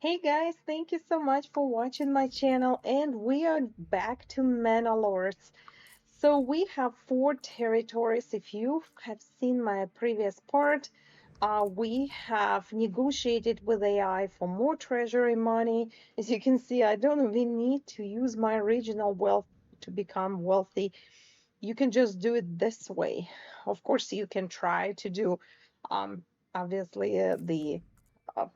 Hey guys, thank you so much for watching my channel, and we are back to Manor. So we have four territories. If you have seen my previous part, we have negotiated with AI for more treasury money. As you can see, I don't even need to use my original wealth to become wealthy. You can just do it this way. Of course, you can try to do, um, obviously, the uh,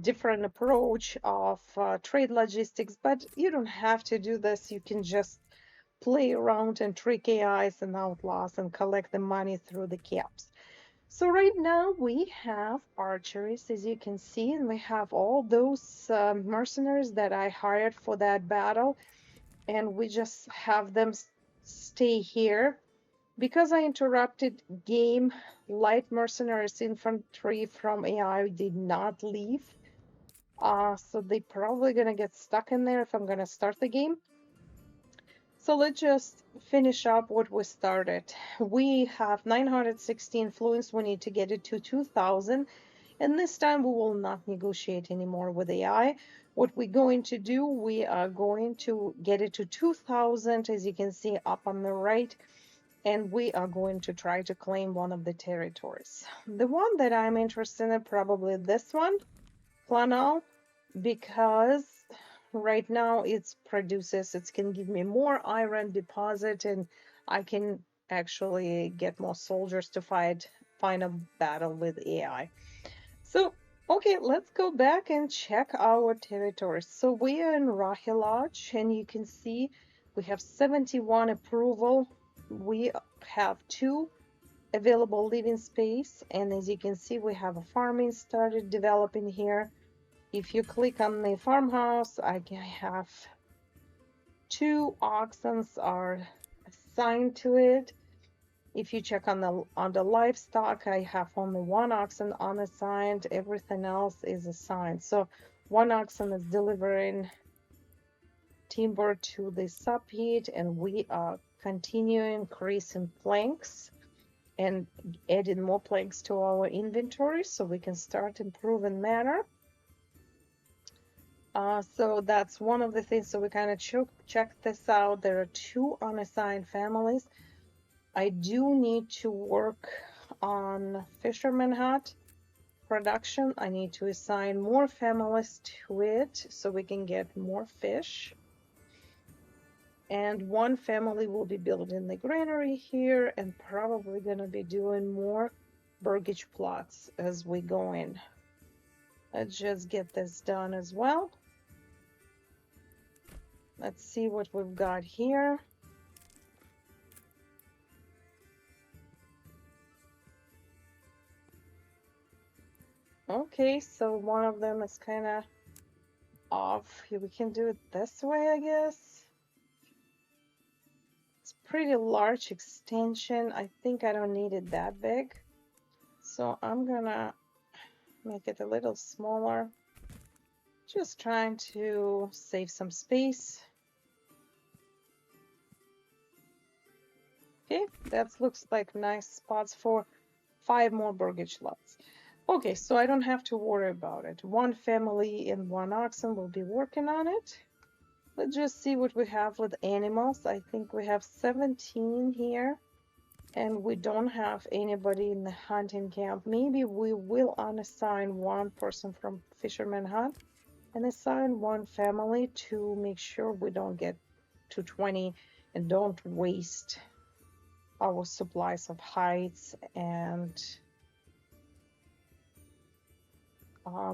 different approach of trade logistics, but you don't have to do this. You can just play around and trick AIs and outlaws and collect the money through the caps. So right now we have archeries, as you can see, and we have all those mercenaries that I hired for that battle, and we just have them stay here. Because I interrupted game, light mercenaries infantry from AI did not leave. So they probably gonna get stuck in there if I'm gonna start the game. So let's just finish up what we started. We have 960 influence. We need to get it to 2000. And this time we will not negotiate anymore with AI. What we're going to do, we are going to get it to 2000, as you can see up on the right. And we are going to try to claim one of the territories. The one that I'm interested in, probably this one, Planal, because right now it can give me more iron deposit, and I can actually get more soldiers to find a battle with AI. So okay, let's go back and check our territories. So we are in Rahilaj, and you can see we have 71 approval. We have 2 available living space, and as you can see, we have a farming started developing here. If you click on the farmhouse, I can have 2 oxen are assigned to it. If you check on the livestock, I have only 1 oxen unassigned. Everything else is assigned. So 1 oxen is delivering timber to the subheat, and we are continuing increasing planks and adding more planks to our inventory so we can start improving Manor. So that's one of the things. So we kind of check this out. There are 2 unassigned families. I do need to work on fisherman hut production. I need to assign more families to it so we can get more fish. And 1 family will be building the granary here, and probably gonna be doing more burgage plots as we go in. Let's just get this done as well. Let's see what we've got here. Okay, so one of them is kind of off. We can do it this way, I guess. It's pretty large extension. I think I don't need it that big. So I'm gonna make it a little smaller. Just trying to save some space. Okay, that looks like nice spots for 5 more burgage lots. Okay, so I don't have to worry about it. 1 family and 1 oxen will be working on it. Let's just see what we have with animals. I think we have 17 here, and we don't have anybody in the hunting camp. Maybe we will unassign 1 person from fisherman hut and assign 1 family to make sure we don't get to 20 and don't waste our supplies of hides and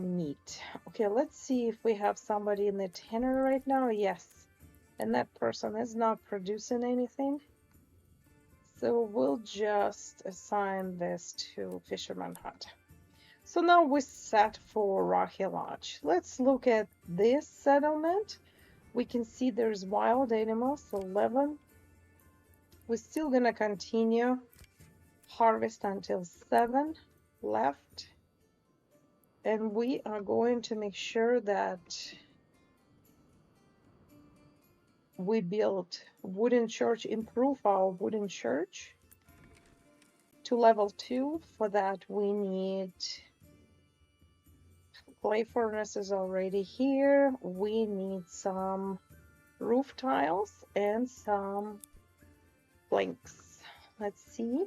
meat. Okay, let's see if we have somebody in the tannery right now. Yes, and that person is not producing anything. So we'll just assign this to Fisherman Hut. So now we're set for Rocky Lodge. Let's look at this settlement. We can see there's wild animals, 11. We're still gonna continue harvest until 7 left. And we are going to make sure that we build wooden church, improve our wooden church to level 2. For that we need clay furnace is already here. We need some roof tiles and some planks. Let's see.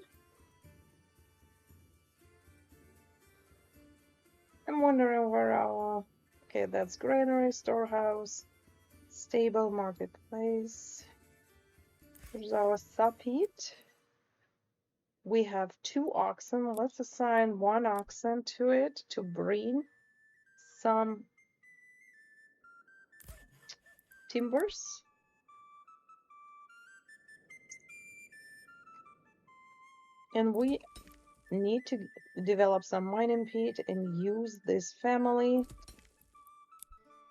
I'm wondering where our, okay, that's granary, storehouse, stable, marketplace. Here's our sub heat. We have 2 oxen. Let's assign 1 oxen to it to bring some timbers. And we need to develop some mining pit and use this family,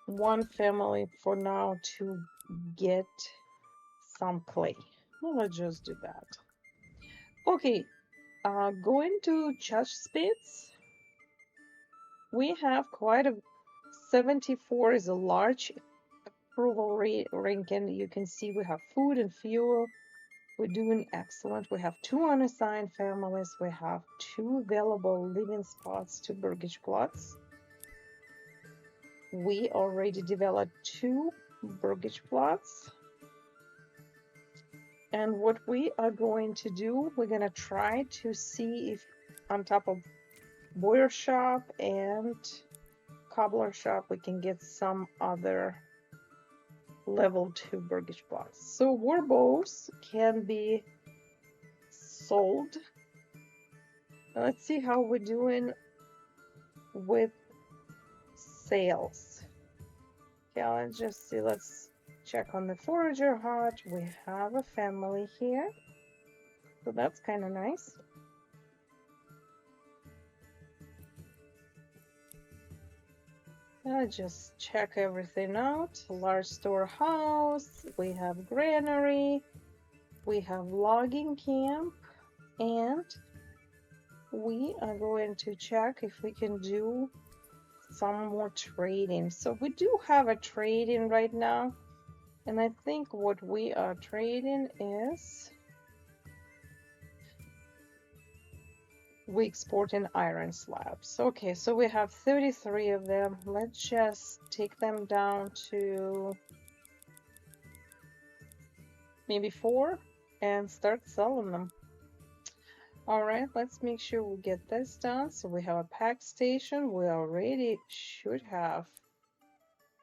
1 family for now, to get some clay. Well, let's just do that. Okay, going to judge spits. We have quite a 74 is a large approval ranking. You can see we have food and fuel. We're doing excellent. We have 2 unassigned families. We have 2 available living spots, 2 burgage plots. We already developed 2 burgage plots. And what we are going to do, we're going to try to see if on top of boiler shop and cobbler shop we can get some other level 2 burgage plots. So war bows can be sold. Let's see how we're doing with sales. Okay, let's just see. Let's check on the forager hut. We have a family here, so that's kind of nice. Just check everything out. Large storehouse, we have granary, we have logging camp, and we are going to check if we can do some more trading. So we do have a trading right now, and I think what we are trading is we exporting iron slabs. Okay, so we have 33 of them. Let's just take them down to maybe 4 and start selling them. All right, let's make sure we get this done. So we have a pack station. We already should have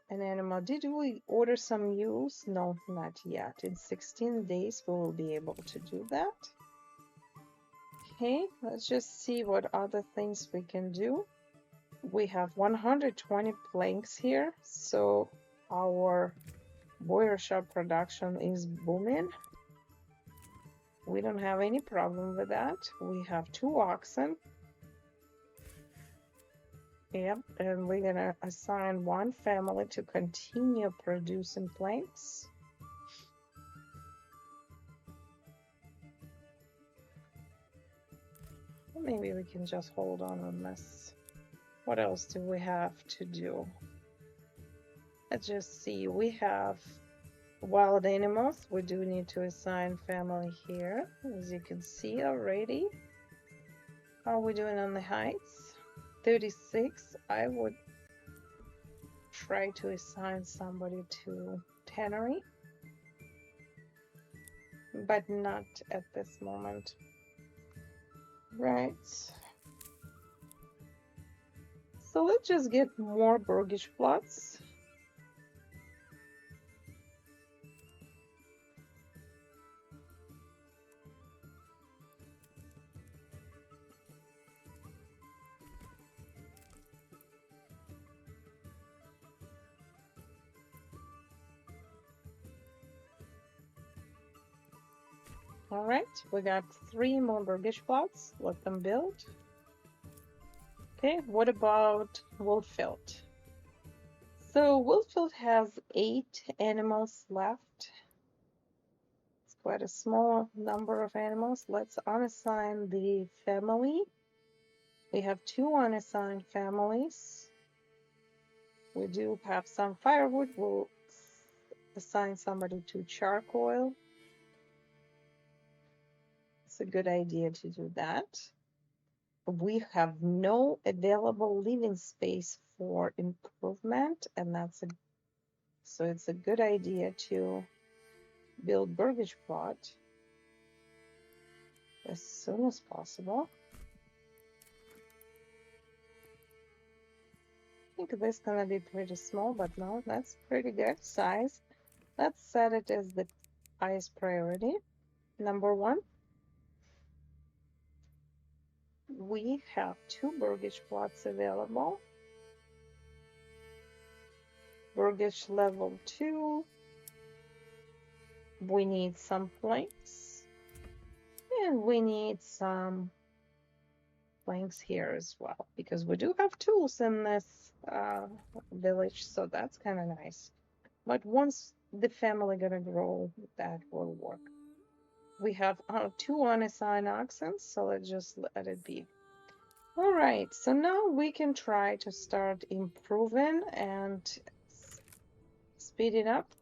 an animal. Did we order some mules? No, not yet. In 16 days, we will be able to do that. Okay, let's just see what other things we can do. We have 120 planks here, so our boiler shop production is booming. We don't have any problem with that. We have 2 oxen. Yep, and we're gonna assign 1 family to continue producing planks. Maybe we can just hold on this. What else do we have to do? Let's just see. We have wild animals. We do need to assign family here, as you can see already. How are we doing on the heights? 36. I would try to assign somebody to tannery, but not at this moment. Right. So let's just get more burgage plots. All right, we got 3 more burgage plots. Let them build. Okay, what about Wolffield? So Wolffield has 8 animals left. It's quite a small number of animals. Let's unassign the family. We have 2 unassigned families. We do have some firewood. We'll assign somebody to charcoal. It's a good idea to do that. We have no available living space for improvement, and so it's a good idea to build burgage plot as soon as possible. I think this is gonna be pretty small, but no, that's pretty good size. Let's set it as the highest priority. Number 1, we have 2 burgage plots available. Burgage level 2. We need some planks, and we need some planks here as well, because we do have tools in this village, so that's kind of nice. But once the family gonna grow, that will work. We have 2 unassigned oxen, so let's just let it be. All right, so now we can try to start improving and speed it up.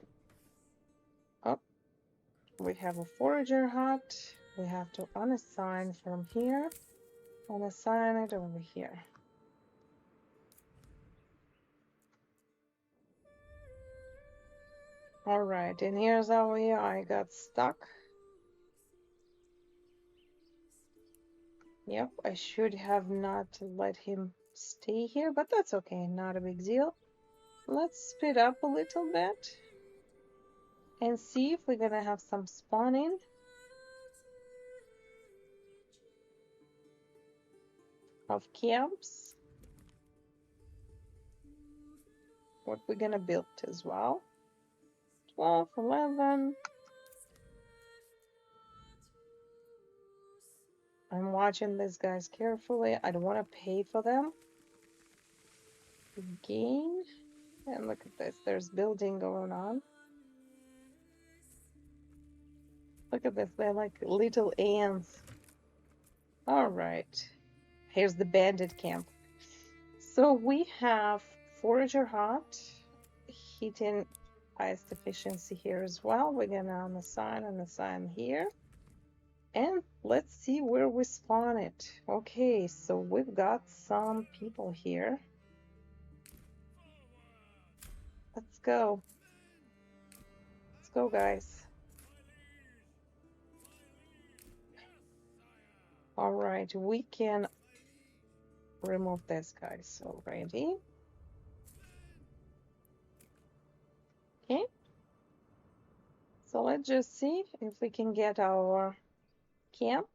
Oh, we have a forager hut. We have to unassign from here, unassign it over here. All right, and here's how I got stuck. Yep, I should have not let him stay here, but that's okay, not a big deal. Let's speed up a little bit and see if we're gonna have some spawning. Of camps. What we're gonna build as well. 12, 11. I'm watching these guys carefully. I don't want to pay for them. Gain. And look at this. There's building going on. Look at this. They're like little ants. All right. Here's the bandit camp. So we have forager hut, heating highest efficiency here as well. We're gonna unassign here. And let's see where we spawn it. Okay, so we've got some people here. Let's go. Let's go, guys. All right, we can remove this guys already. Okay. So let's just see if we can get our camp.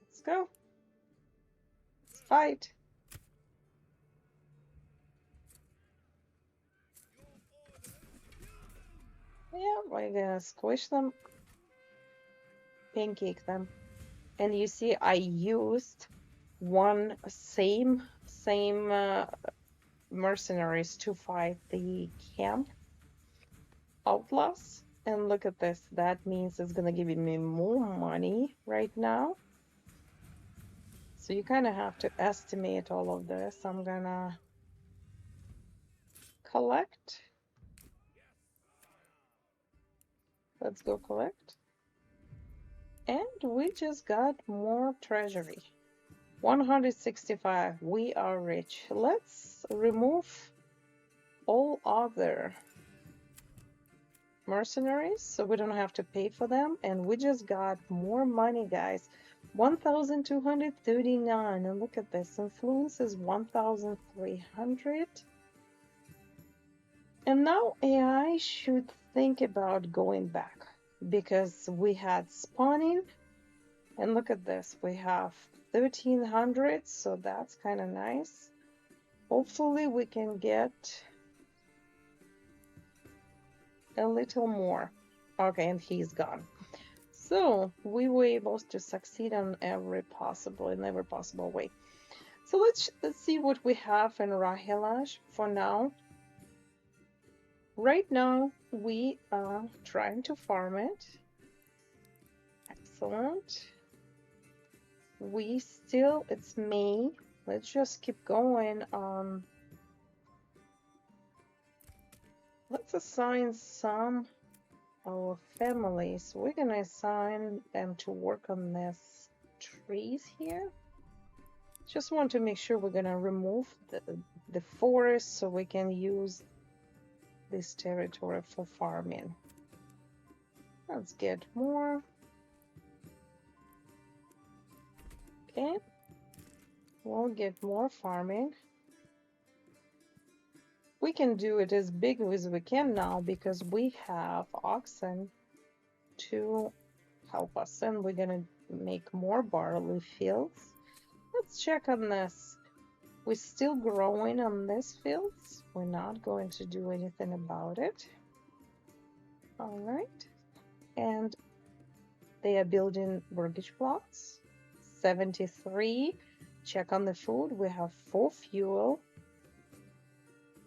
Let's go. Let's fight. Yeah, we're gonna squish them, pancake them. And you see, I used one same mercenaries to fight the camp outlaws. And look at this. That means it's gonna give me more money right now. So you kind of have to estimate all of this. I'm gonna collect. Let's go collect. And we just got more treasury. 165. We are rich. Let's remove all other mercenaries so we don't have to pay for them. And we just got more money, guys. 1,239. And look at this. Influence is 1,300. And now AI should think about going back, because we had spawning, and look at this, we have 1,300, so that's kind of nice. Hopefully we can get a little more. Okay, and he's gone. So we were able to succeed in every possible way. So let's see what we have in Rahelash for now. Right now, we are trying to farm it. Excellent. It's May. Let's just keep going on. Let's assign some our families. We're gonna assign them to work on this trees here. Just want to make sure we're gonna remove the forest so we can use this territory for farming. Let's get more. Okay, we'll get more farming. We can do it as big as we can now because we have oxen to help us, and we're gonna make more barley fields. Let's check on this. We're still growing on these fields. We're not going to do anything about it. All right, and they are building mortgage plots. 73. Check on the food. We have 4 fuel.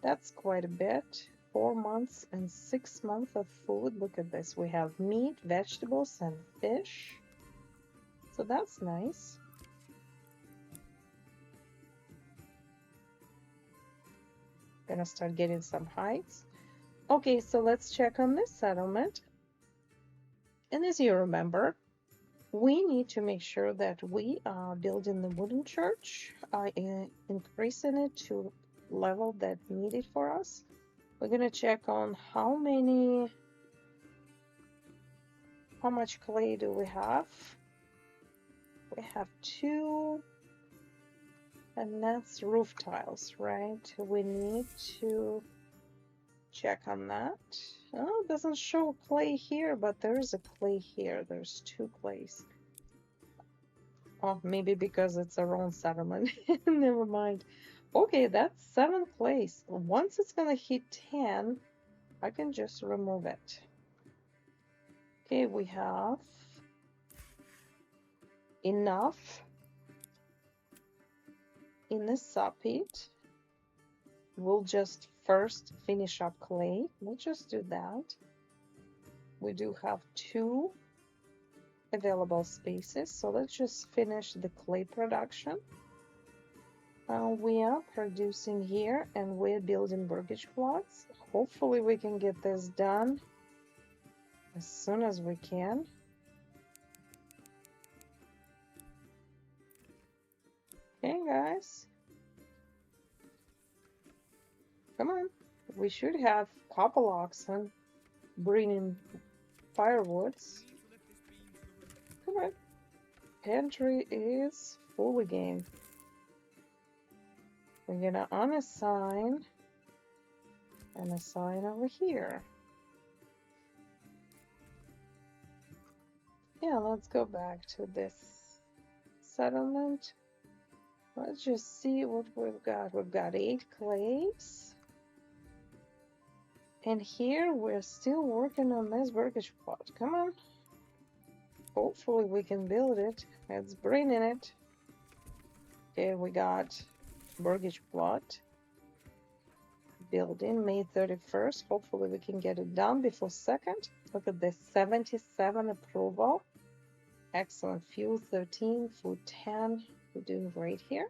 That's quite a bit. 4 months and 6 months of food. Look at this. We have meat, vegetables, and fish. So that's nice. Gonna start getting some hides. Okay, so let's check on this settlement. And as you remember, we need to make sure that we are building the wooden church, increasing it to level that needed for us. We're gonna check on how much clay do we have. We have 2, and that's roof tiles, right? We need to check on that. Oh, it doesn't show clay here, but there is a clay here. There's 2 clays. Oh, maybe because it's our own settlement. Never mind. Okay, that's 7 clays. Once it's gonna hit 10, I can just remove it. Okay, we have enough in the soppit. We'll just first finish up clay. We'll just do that. We do have 2 available spaces, so let's just finish the clay production. We are producing here, and we're building mortgage plots. Hopefully we can get this done as soon as we can. Okay, guys. Come on. We should have couple oxen bringing firewoods. Come on. Pantry is full again. We're gonna unassign and assign over here. Yeah, let's go back to this settlement. Let's just see what we've got. We've got 8 clays. And here we're still working on this mortgage plot. Come on. Hopefully we can build it. It's bringing it. Okay, we got mortgage plot building May 31st. Hopefully we can get it done before 2nd. Look at this, 77 approval. Excellent. Fuel 13, food 10. We're doing great here.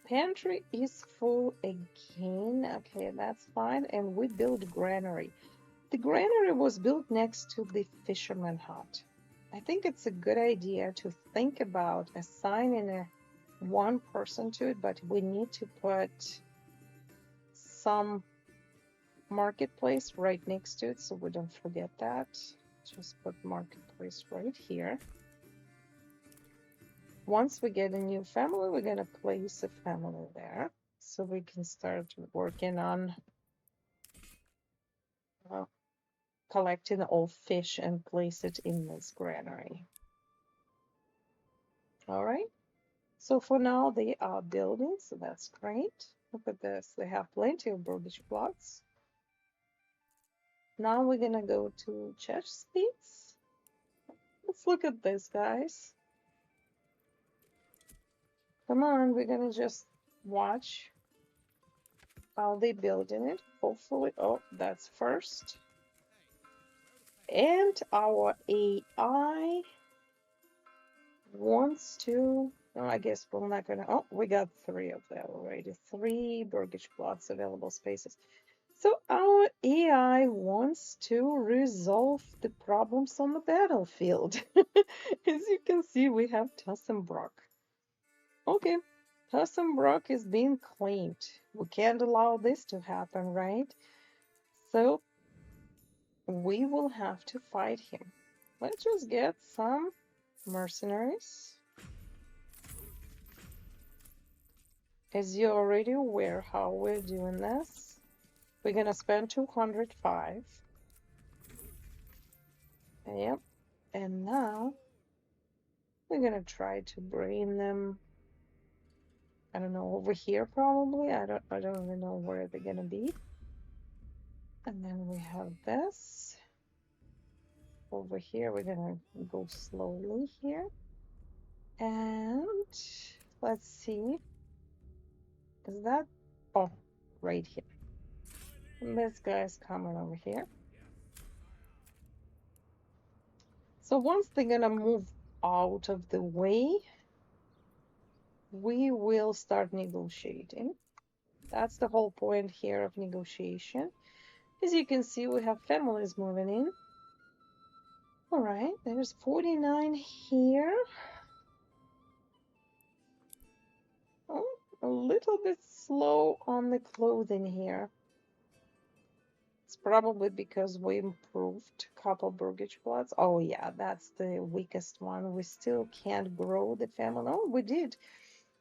Pantry is full again. Okay, that's fine. And we build granary. The granary was built next to the fisherman hut. I think it's a good idea to think about assigning one person to it, but we need to put some marketplace right next to it so we don't forget that. Just put marketplace right here. Once we get a new family, we're gonna place a family there so we can start working on collecting all fish and place it in this granary. All right. So for now, they are building, so that's great. Look at this. They have plenty of mortgage plots. Now we're gonna go to chest speeds. Let's look at this, guys. Come on, we're gonna just watch how they building it. Hopefully, oh, that's first. And our AI wants to, oh, I guess we're not gonna, oh, we got 3 of them already. 3 mortgage plots, available spaces. So our AI wants to resolve the problems on the battlefield. As you can see, we have Tussenbrock. Okay, Brook is being claimed. We can't allow this to happen, right? So we will have to fight him. Let's just get some mercenaries. As you're already aware how we're doing this, we're gonna spend 205. Yep. And now we're gonna try to bring them, I don't know, over here probably. I don't even know where they're gonna be. And then we have this. Over here, we're gonna go slowly here. And let's see. Is that, oh, right here. And this guy's coming over here. So once they're gonna move out of the way, we will start negotiating. That's the whole point here of negotiation. As you can see, we have families moving in. All right, there's 49 here. Oh, a little bit slow on the clothing here. It's probably because we improved a couple burgage plots. Oh yeah, that's the weakest one. We still can't grow the family. Oh, we did.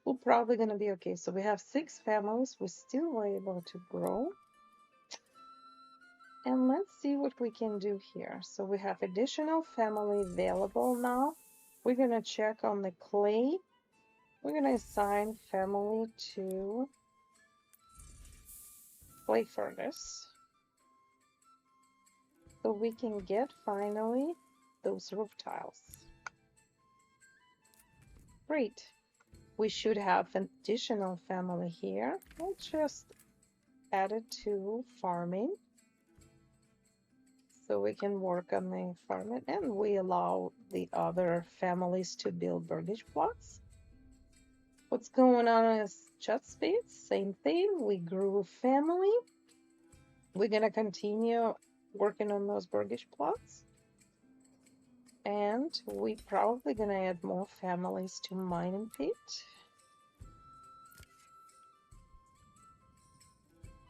We're probably gonna be okay. So we have 6 families. We still were able to grow. And let's see what we can do here. So we have additional family available now. We're gonna check on the clay. We're gonna assign family to clay furnace. So we can get finally those roof tiles. Great. We should have an additional family here. We'll just add it to farming. So we can work on the farming, and we allow the other families to build burgage plots. What's going on is chat space, same thing. We grew a family. We're gonna continue working on those burgage plots. And we probably gonna add more families to mining pit.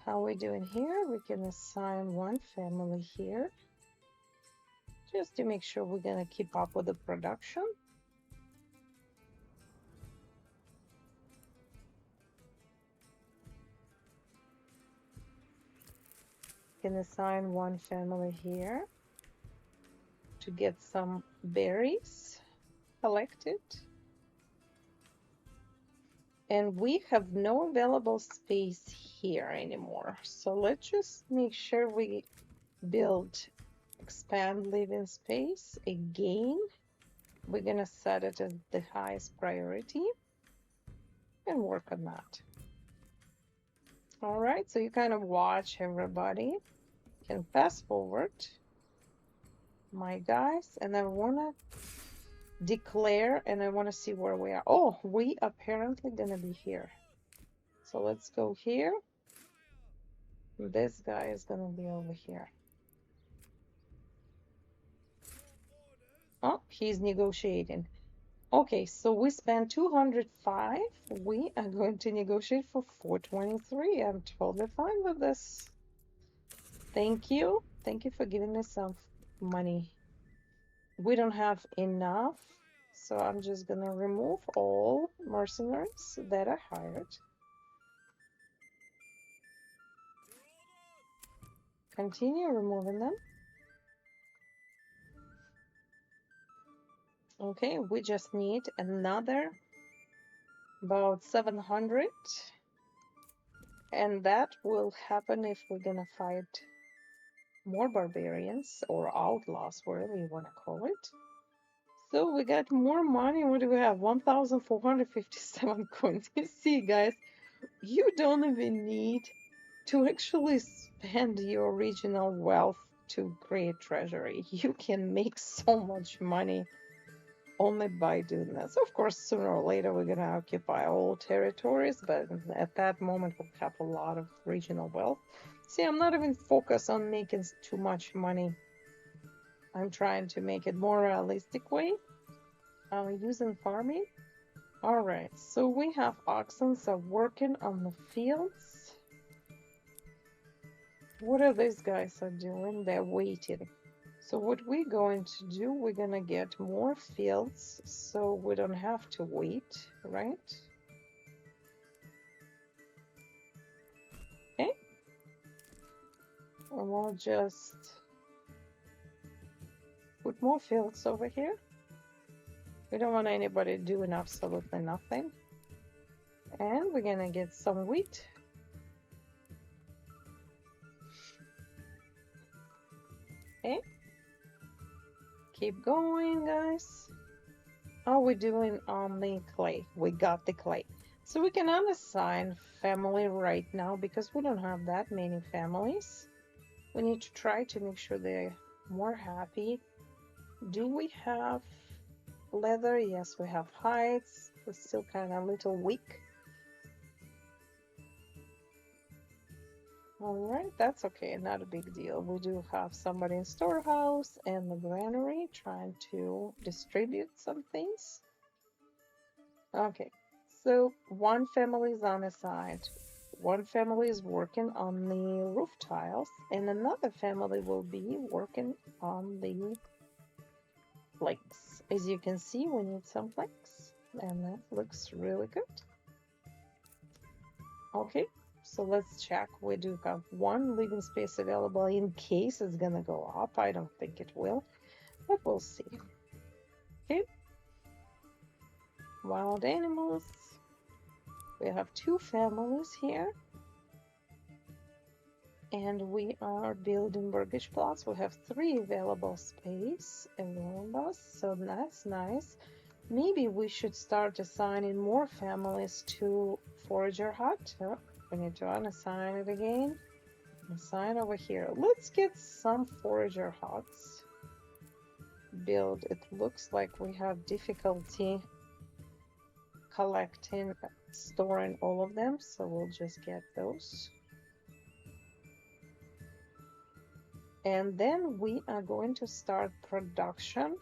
How are we doing here? We can assign 1 family here, just to make sure we're gonna keep up with the production. Can assign 1 family here to get some berries collected. And we have no available space here anymore. So let's just make sure we build, expand living space again. We're gonna set it as the highest priority and work on that. All right, so you kind of watch everybody. Can fast forward my guys, and I wanna declare, and I wanna see where we are. Oh, we apparently gonna be here. So let's go here. This guy is gonna be over here. Oh, he's negotiating. Okay, so we spent 205. We are going to negotiate for 423. I'm totally fine with this. Thank you. Thank you for giving me some money. We don't have enough, so I'm just gonna remove all mercenaries that I hired. Continue removing them. Okay, we just need another about 700, and that will happen if we're gonna fight more barbarians or outlaws, whatever you want to call it. So we got more money. What do we have? 1,457 coins. You see, guys, you don't even need to actually spend your original wealth to create treasury. You can make so much money only by doing this. Of course, sooner or later we're gonna occupy all territories, but at that moment we'll have a lot of regional wealth. See, I'm not even focused on making too much money. I'm trying to make it more realistic way. Using farming. All right, so we have oxen are working on the fields. What are these guys are doing? They're waiting. So what we're going to do, we're gonna get more fields so we don't have to wait, right? Okay. And we'll just put more fields over here. We don't want anybody doing absolutely nothing. And we're gonna get some wheat. Okay. Keep going, guys. How are we doing on the clay? We got the clay. So we can unassign family right now because we don't have that many families. We need to try to make sure they're more happy. Do we have leather? Yes, we have hides. We're still kind of a little weak. All right, that's okay, not a big deal. We do have somebody in storehouse and the granary trying to distribute some things. Okay, so one family is on the side. One family is working on the roof tiles, and another family will be working on the planks. As you can see, we need some planks, and that looks really good. Okay, so let's check. We do have one living space available in case it's gonna go up. I don't think it will, but we'll see. Okay, wild animals. We have two families here. And we are building mortgage plots. We have 3 available space available, so that's nice. Maybe we should start assigning more families to forager hut. Oh, we need to unassign it again. Assign over here. Let's get some forager huts built. It looks like we have difficulty collecting, storing all of them, so we'll just get those. And then we are going to start production.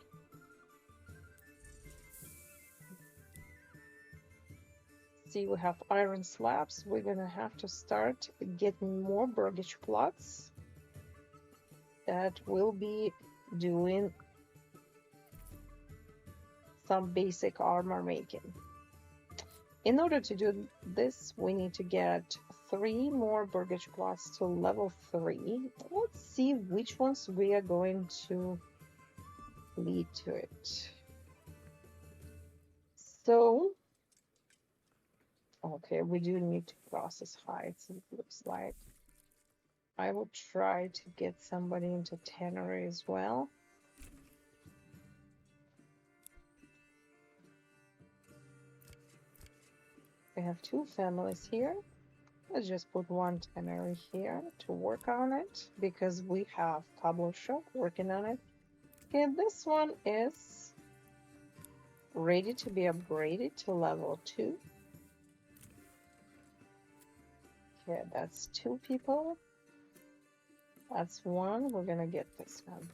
See, we have iron slabs. We're gonna have to start getting more burgage plots that will be doing some basic armor making. In order to do this, we need to get 3 more burgage plots to level 3. Let's see which ones we are going to lead to it. So, okay, we do need to process hides, it looks like. I will try to get somebody into tannery as well. We have 2 families here. Let's just put 1 tannery here to work on it because we have cobbler shop working on it. Okay, this one is ready to be upgraded to level 2. Okay, that's 2 people. That's 1. We're gonna get this one.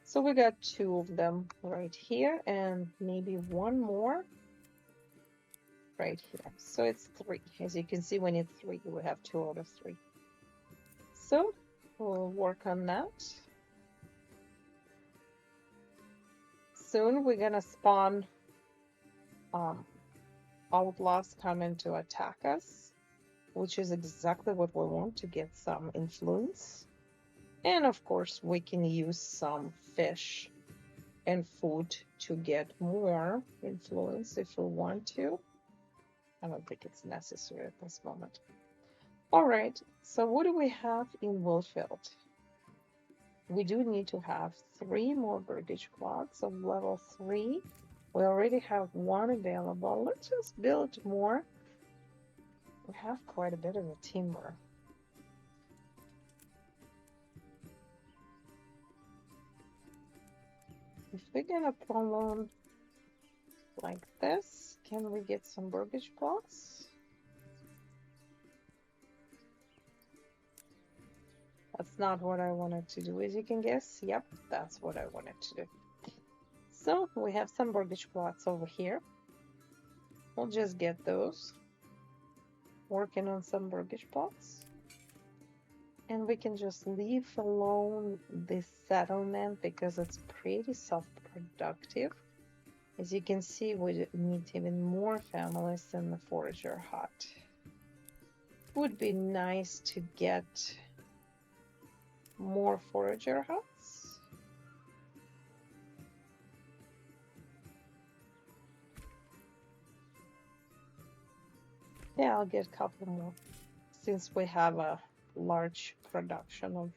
So we got 2 of them right here and maybe 1 more right here. So it's 3. As you can see, we need 3. We have 2 out of 3. So we'll work on that. Soon we're gonna spawn outlaws coming to attack us, which is exactly what we want to get some influence. And of course, we can use some fish and food to get more influence if we want to. I don't think it's necessary at this moment. All right, so what do we have in Woolfield? We do need to have 3 more burgage plots of level 3. We already have 1 available. Let's just build more. We have quite a bit of a timber. If we're gonna prolong like this, can we get some burgage plots? That's not what I wanted to do, as you can guess. Yep, that's what I wanted to do. So we have some burgage plots over here. We'll just get those. Working on some burgage plots. And we can just leave alone this settlement because it's pretty self-productive. As you can see, we need even more families in the forager hut. Would be nice to get more forager huts. Yeah, I'll get a couple more since we have a large production of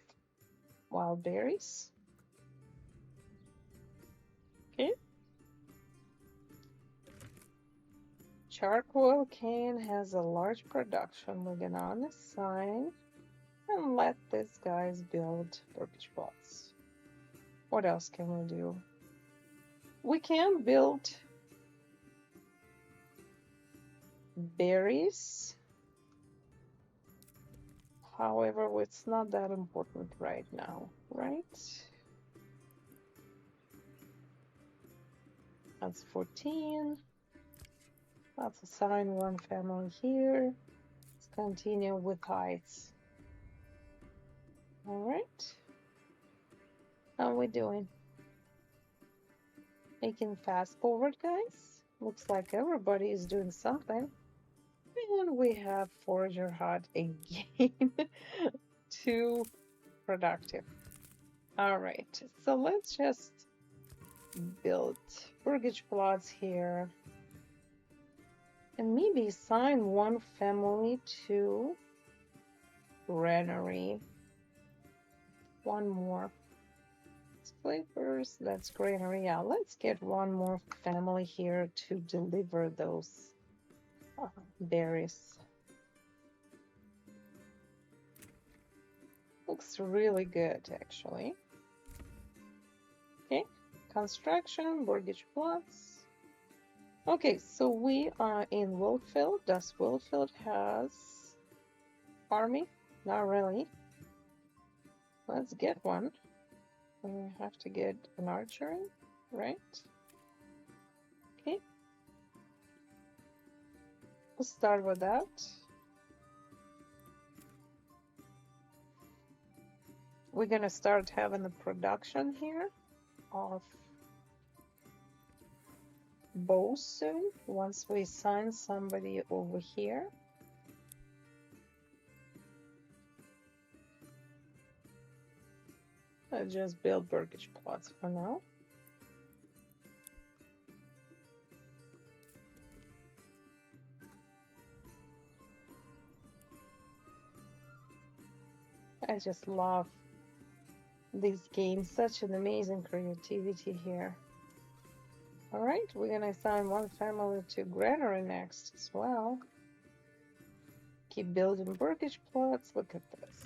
wild berries. Okay. Charcoal cane has a large production. We're gonna unassign and let these guys build burgage plots. What else can we do? We can build berries. However, it's not that important right now, right? That's 14. Let's assign one family here. Let's continue with heights. All right. How are we doing? Making fast forward, guys. Looks like everybody is doing something. And we have forager hut again. Too productive. All right. So let's just build burgage plots here. And maybe assign one family to granary. One more. Flavors, that's granary. Yeah, let's get one more family here to deliver those berries. Looks really good, actually. Okay, construction, mortgage plots. Okay, so we are in Willfield. Does Willfield has army? Not really. Let's get one. We have to get an archery, right? Okay. We'll start with that. We're gonna start having the production here of bows soon once we assign somebody over here. I'll just build burgage plots for now. I just love these games, such an amazing creativity here. All right, we're gonna assign one family to granary next as well. Keep building burgage plots. Look at this.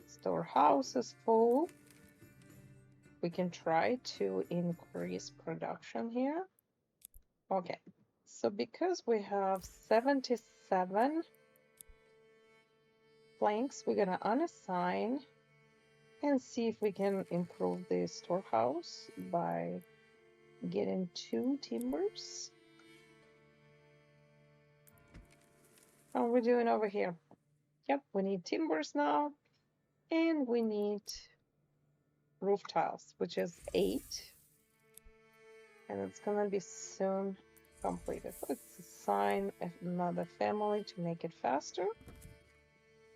Storehouse is full. We can try to increase production here. Okay, so because we have 77 planks, we're gonna unassign and see if we can improve the storehouse by getting 2 timbers. How are we doing over here? Yep, we need timbers now, and we need roof tiles, which is 8, and it's gonna be soon completed. Let's assign another family to make it faster.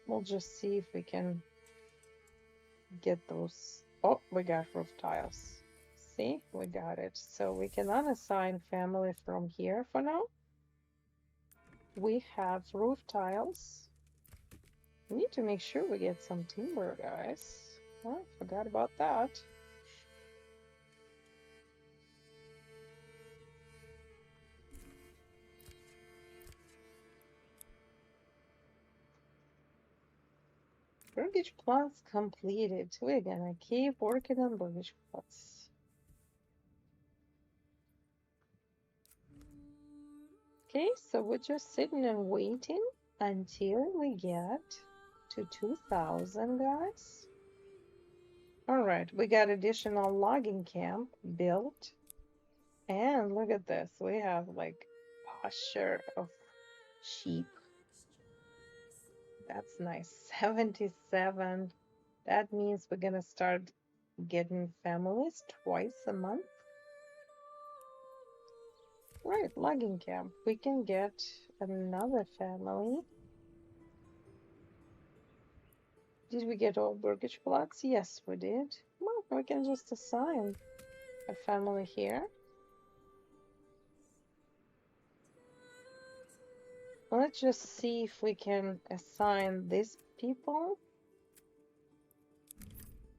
We'll just see if we can get those. Oh, we got roof tiles. See, we got it. So we can unassign family from here for now. We have roof tiles. We need to make sure we get some timber, guys. Oh, forgot about that. Burgage plots completed. We're gonna keep working on burgage plots. Okay, so we're just sitting and waiting until we get to 2,000, guys. All right, we got additional logging camp built. And look at this. We have like pasture of sheep. That's nice. 77. That means we're gonna start getting families twice a month. Right, logging camp. We can get another family. Did we get all burgage plots? Yes, we did. Well, we can just assign a family here. Let's just see if we can assign these people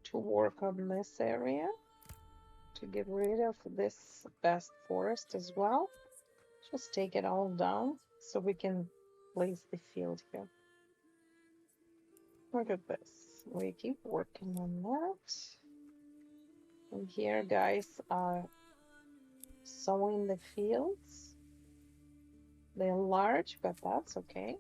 to work on this area, to get rid of this best forest as well. Just take it all down so we can place the field here. Look at this. We keep working on that. And here guys are sowing the fields. They're large, but that's okay.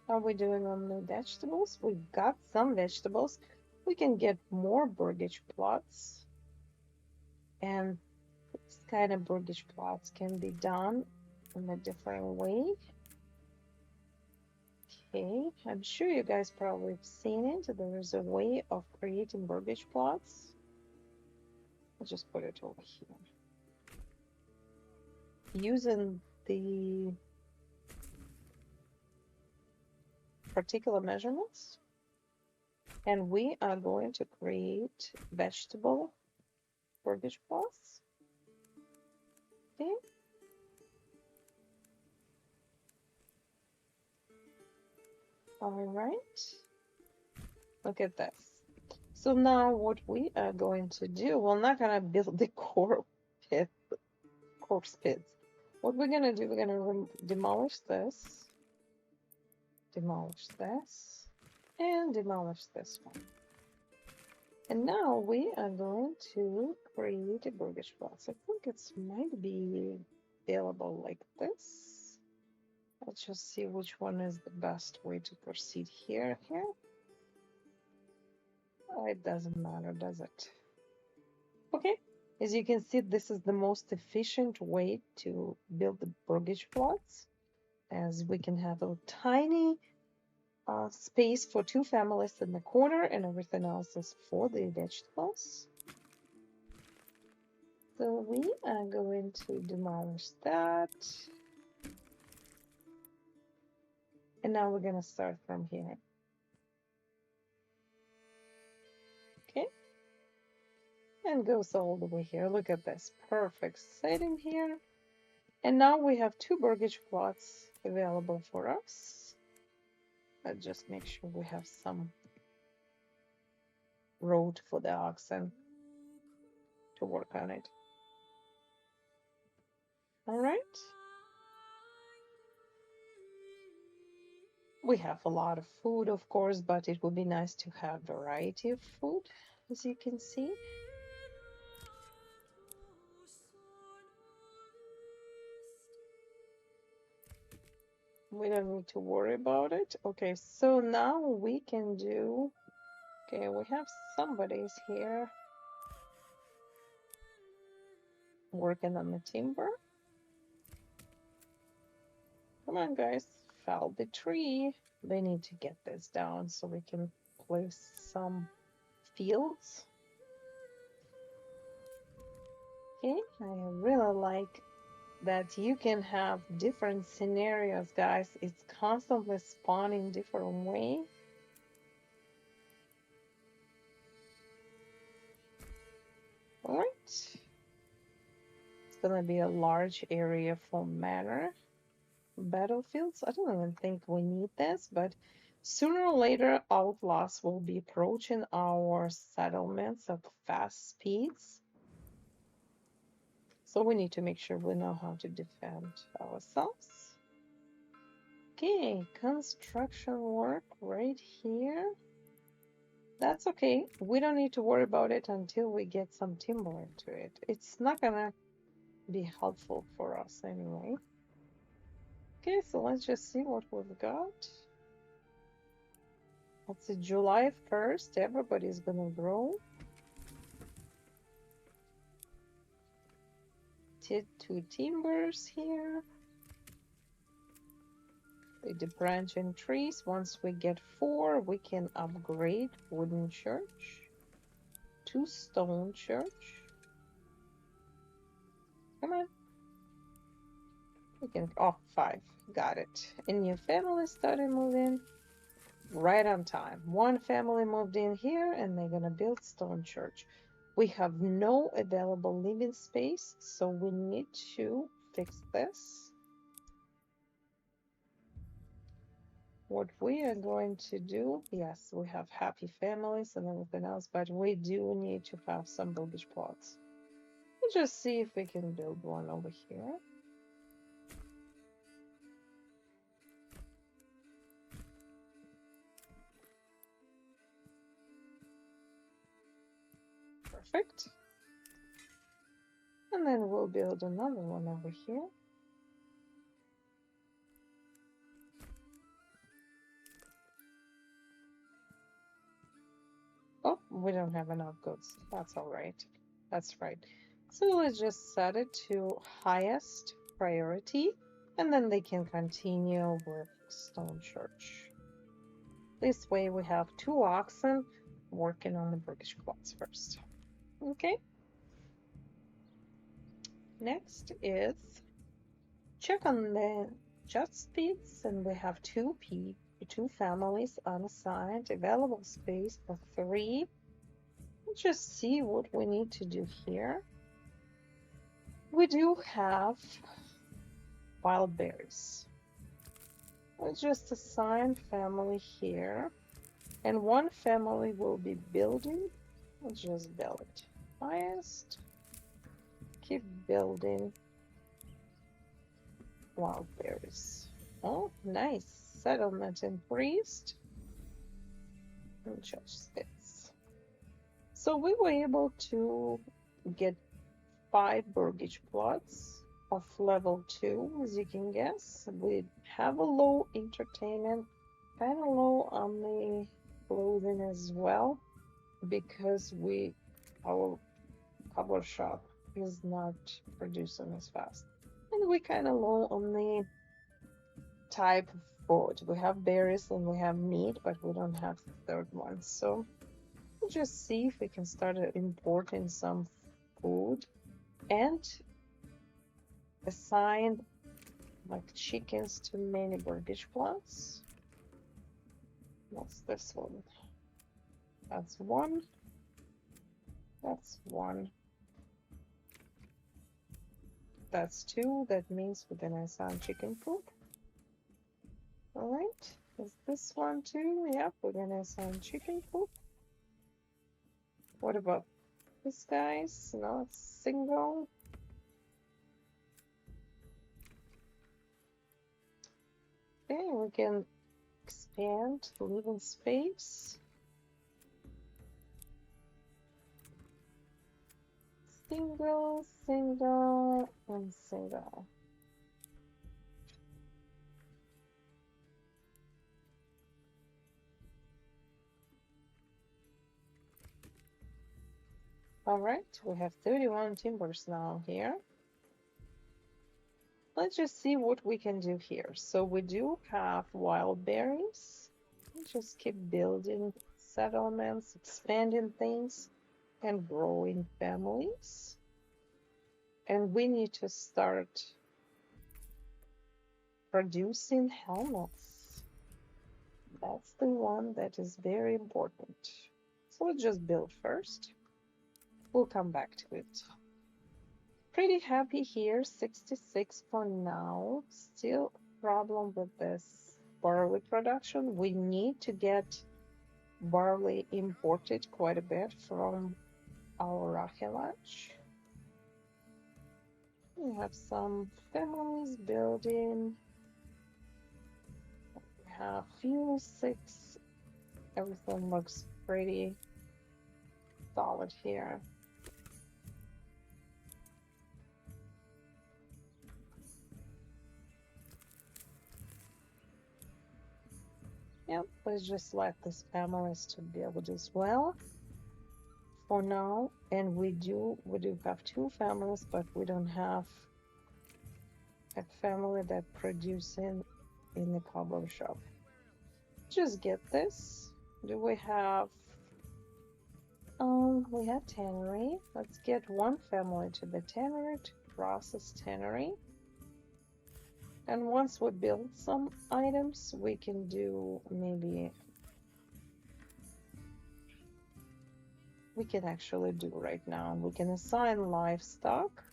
How are we doing on the vegetables? We've got some vegetables. We can get more burgage plots. And this kind of burgage plots can be done in a different way. Okay, I'm sure you guys probably have seen it. There is a way of creating burgage plots. I'll just put it over here. Using the particular measurements. And we are going to create vegetable burgage plots. Okay. All right. Look at this. So now what we are going to do, we're not going to build the corpse pits. What we're going to do, we're going to demolish this, and demolish this one. And now we are going to create a burgage plot. I think it might be available like this. Let's just see which one is the best way to proceed here. Oh, it doesn't matter, does it? Okay, as you can see, this is the most efficient way to build the burgage plots, as we can have a tiny space for 2 families in the corner, and everything else is for the vegetables. So we are going to demolish that. And now we're going to start from here. Okay. And goes all the way here. Look at this. Perfect setting here. And now we have 2 burgage plots available for us. Let's just make sure we have some road for the oxen to work on it. All right. We have a lot of food, of course, but it would be nice to have variety of food, as you can see. We don't need to worry about it. Okay, so now we can do... Okay, we have somebody's here working on the timber. Come on, guys. Fell the tree. They need to get this down so we can place some fields. Okay, I really like that you can have different scenarios, guys. It's constantly spawning different way. All right. It's gonna be a large area for Manor battlefields. I don't even think we need this, but sooner or later, Outlaws will be approaching our settlements at fast speeds. So we need to make sure we know how to defend ourselves. Okay, construction work right here. That's okay. We don't need to worry about it until we get some timber into it. It's not gonna be helpful for us anyway. Okay, so let's just see what we've got. let's see, July 1st, everybody's gonna grow. Two timbers here. The branching trees. Once we get 4, we can upgrade wooden church to stone church. Come on. We can, oh, 5. Got it. A new family started moving right on time. One family moved in here and they're gonna build stone church. We have no available living space, so we need to fix this. What we are going to do, yes, we have happy families and everything else, but we do need to have some mortgage plots. We'll just see if we can build one over here. Perfect. And then we'll build another one over here. Oh, we don't have enough goods. That's all right. That's right. So let's just set it to highest priority, and then they can continue with stone church. This way we have 2 oxen working on the British plots first. Okay. Next is check on the just speeds, and we have 2 families unassigned, available space for 3. Let's just see what we need to do here. We do have wild berries. Let's just assign family here, and 1 family will be building. Let's just build it. Highest. Keep building wild berries. Oh, nice. Settlement increased. And just this. So we were able to get 5 mortgage plots of level 2, as you can guess. We have a low entertainment, kind of low on the clothing as well, because our cover shop is not producing as fast. And we kind of low on the type of food. We have berries and we have meat, but we don't have the third one. So we'll just see if we can start importing some food and assign like chickens to many mortgage plots. What's this one? That's 1. That's 1. That's 2. That means we're gonna assign chicken food. All right. Is this one too? Yep, we're gonna assign chicken food. What about this guys? No, it's single. Okay, we can expand living space. Single, single, and single. All right, we have 31 timbers now here. Let's just see what we can do here. So we do have wild berries. Let's just keep building settlements, expanding things, and growing families. And we need to start producing helmets. That's the one that is very important. So let's just build first. We'll come back to it. Pretty happy here, 66 for now. Still problem with this barley production. We need to get barley imported quite a bit from our Rahelach. We have some families building. We have fuel 6. Everything looks pretty solid here. Yep, let's just let these families to build as well for now. And we do have two families, but we don't have a family that producing in the cobbler shop. Just get this. Do we have we have tannery. Let's get one family to the tannery to process tannery. And once we build some items, we can do maybe we can actually do right now. We can assign livestock.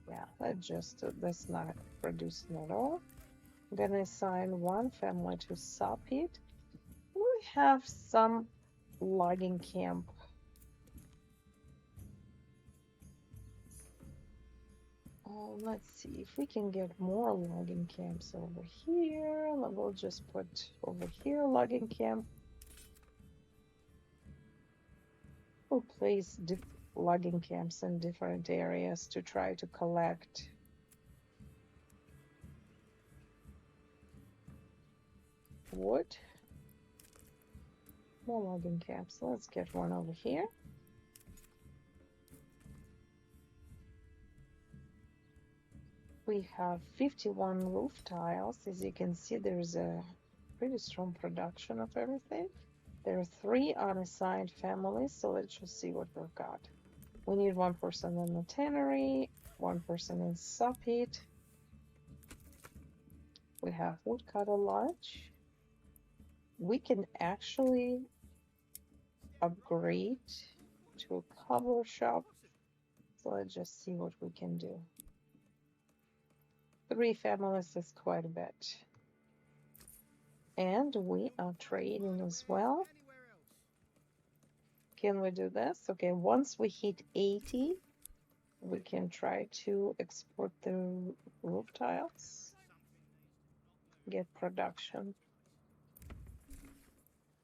Yeah, that's not producing at all. I'm gonna assign one family to Sapit. We have some logging camp. Let's see if we can get more logging camps over here. We'll just put over here logging camp. We'll place logging camps in different areas to try to collect wood. More logging camps. Let's get one over here. We have 51 roof tiles. As you can see, there's a pretty strong production of everything. There are 3 unassigned families, so let's just see what we've got. We need 1 person in the tannery, 1 person in Sapit. We have woodcutter lodge. We can actually upgrade to a cobbler shop. So let's just see what we can do. 3 families is quite a bit. And we are trading as well. Can we do this? Okay, once we hit 80, we can try to export the roof tiles. Get production.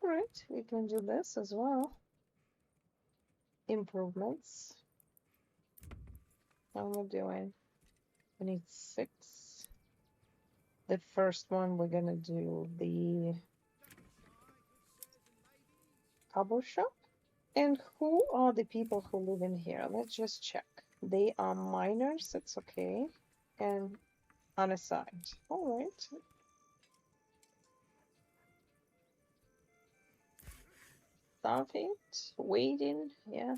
All right, we can do this as well. Improvements. How are we doing? We need 6. The first one, we're gonna do the cobble shop. And who are the people who live in here? Let's just check. They are minors, it's okay. And unassigned. All right. Something. Waiting. Yeah,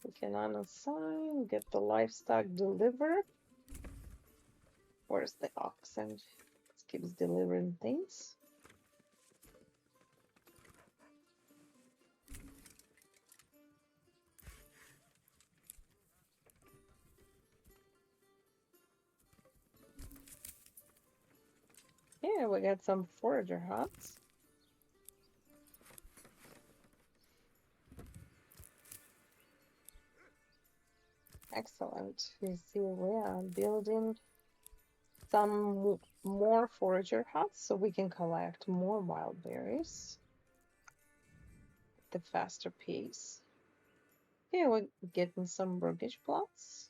we can unassign, get the livestock delivered. Where's the oxen? It keeps delivering things. Yeah, we got some forager huts. Excellent. You see, we are building some more forager huts so we can collect more wild berries at a faster pace. Yeah, we're getting some brokerage plots.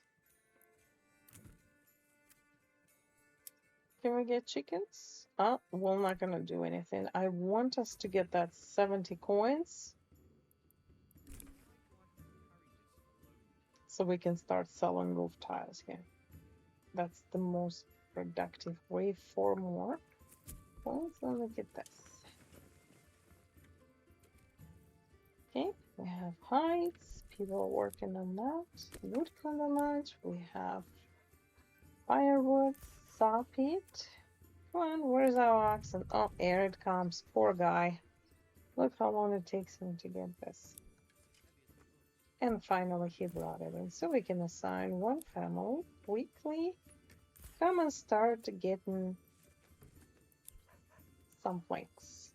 Can we get chickens? Oh, we're not gonna do anything. I want us to get that 70 coins so we can start selling roof tiles here. That's the most productive way for more. Well, so look at this. Okay, we have hides. People are working on that. Wood color lodge. We have firewood, saw pit. Come on, where's our oxen? Oh, here it comes. Poor guy. Look how long it takes him to get this. And finally he brought it in. So we can assign one family weekly. Come and start getting some planks.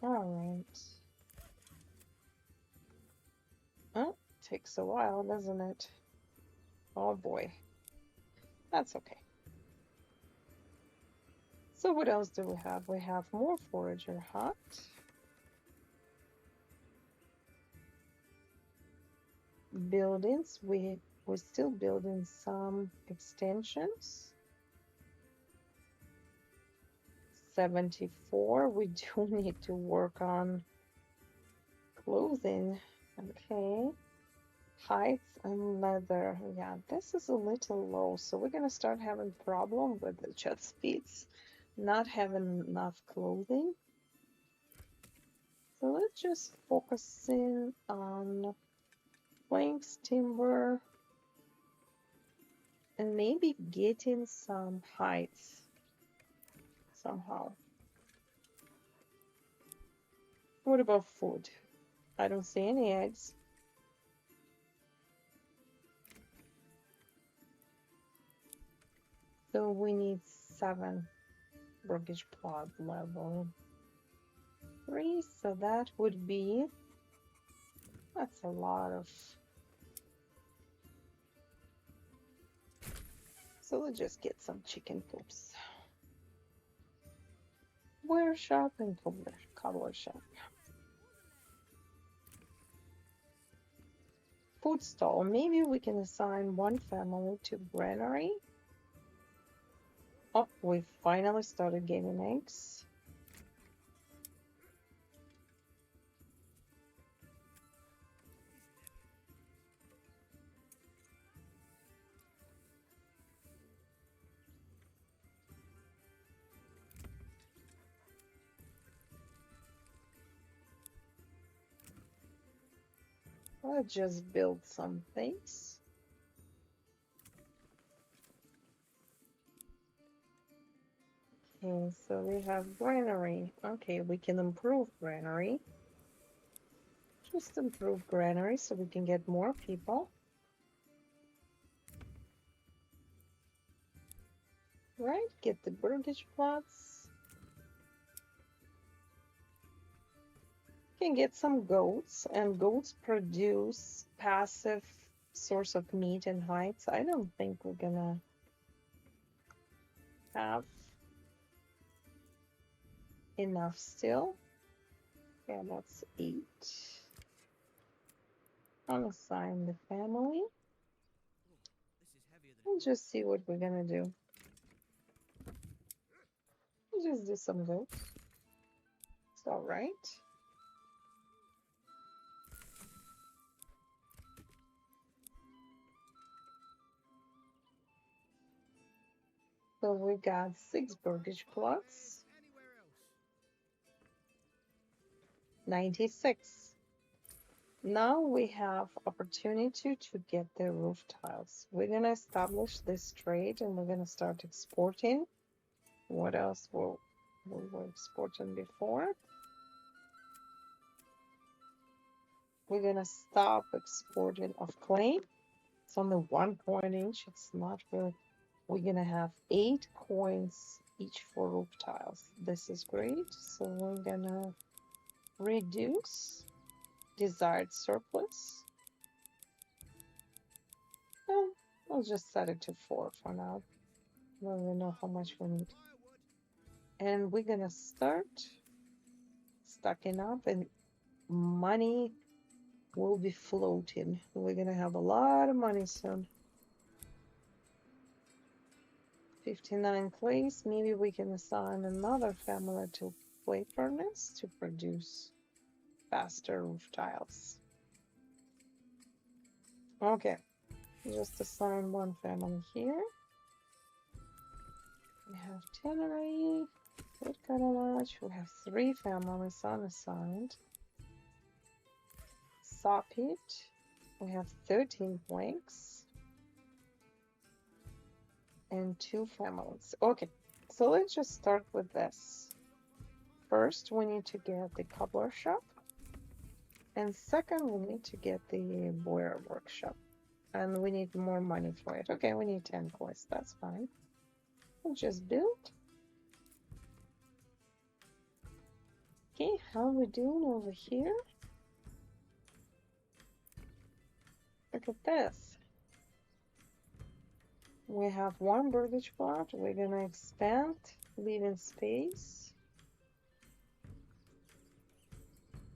Alright. Oh, takes a while, doesn't it? Oh boy. That's okay. So what else do we have? We have more forager hut. Buildings. We're still building some extensions. 74. We do need to work on clothing. Okay. Heights and leather. Yeah, this is a little low, so we're gonna start having problem with the chest speeds, not having enough clothing. So let's just focus in on planks, timber, and maybe getting some heights somehow. What about food? I don't see any eggs. So we need 7 Bruggish plot level 3. So that would be, that's a lot of. So let's just get some chicken coops. Where shop and cobbler shop. Food stall. Maybe we can assign one family to granary. Oh, we finally started getting eggs. Let's just build some things. Okay, so we have granary. Okay, we can improve granary. Just improve granary so we can get more people. Right, get the Bruggish plots. Can get some goats, and goats produce passive source of meat and heights. I don't think we're gonna have enough still. Yeah, that's 8. Unassign the family. We'll just see what we're gonna do. We'll just do some goats. It's all right. So we got 6 Bruggish plots. 96. Now we have opportunity to get the roof tiles. We're gonna establish this trade and we're gonna start exporting. What else we were exporting before? We're gonna stop exporting of clay. It's only 1 coin each. It's not really. We're gonna have 8 coins each for roof tiles. This is great. So we're gonna reduce desired surplus. Well, I'll just set it to 4 for now. I don't even know how much we need. And we're gonna start stacking up, and money will be floating. We're gonna have a lot of money soon. 59 clays. Maybe we can assign another family to clay furnace to produce faster roof tiles. Okay, just assign 1 family here. We have tannery, wood cartilage. We have 3 families unassigned. Saw pit. We have 13 planks and 2 families. Okay, so let's just start with this. First, we need to get the cobbler shop. And second, we need to get the boiler workshop. And we need more money for it. Okay, we need 10 coins. That's fine. We'll just build. Okay, how are we doing over here? Look at this. We have 1 Bruggish plot. We're gonna expand, leaving space.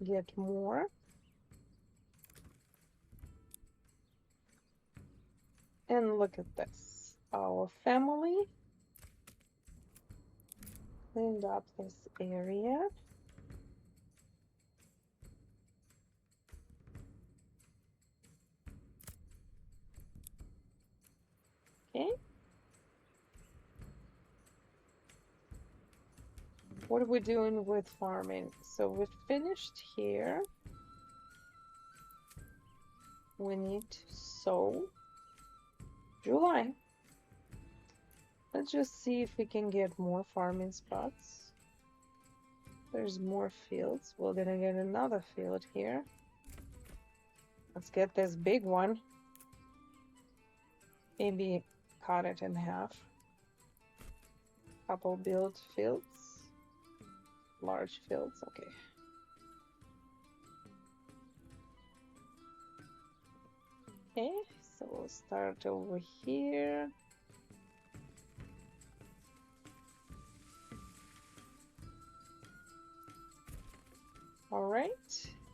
Get more. And look at this. Our family cleaned up this area. Okay. What are we doing with farming? So we finished here. We need to sow July. Let's just see if we can get more farming spots. There's more fields. We're gonna get another field here. Let's get this big one. Maybe cut it in half. Couple build fields. Large fields, okay. Okay, so we'll start over here. All right,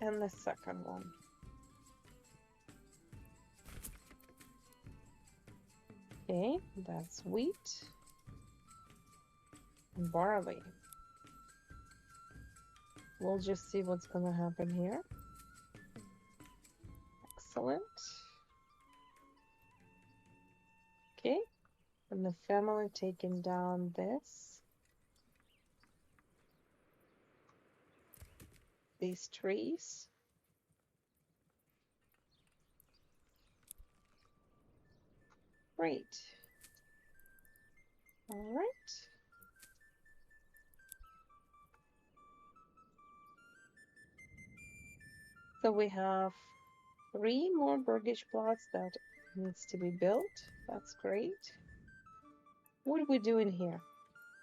and the second one. Okay, that's wheat and barley. We'll just see what's gonna happen here. Excellent. Okay, and the family taking down these trees. Great. All right. So we have 3 more mortgage plots that needs to be built. That's great. What are we doing here?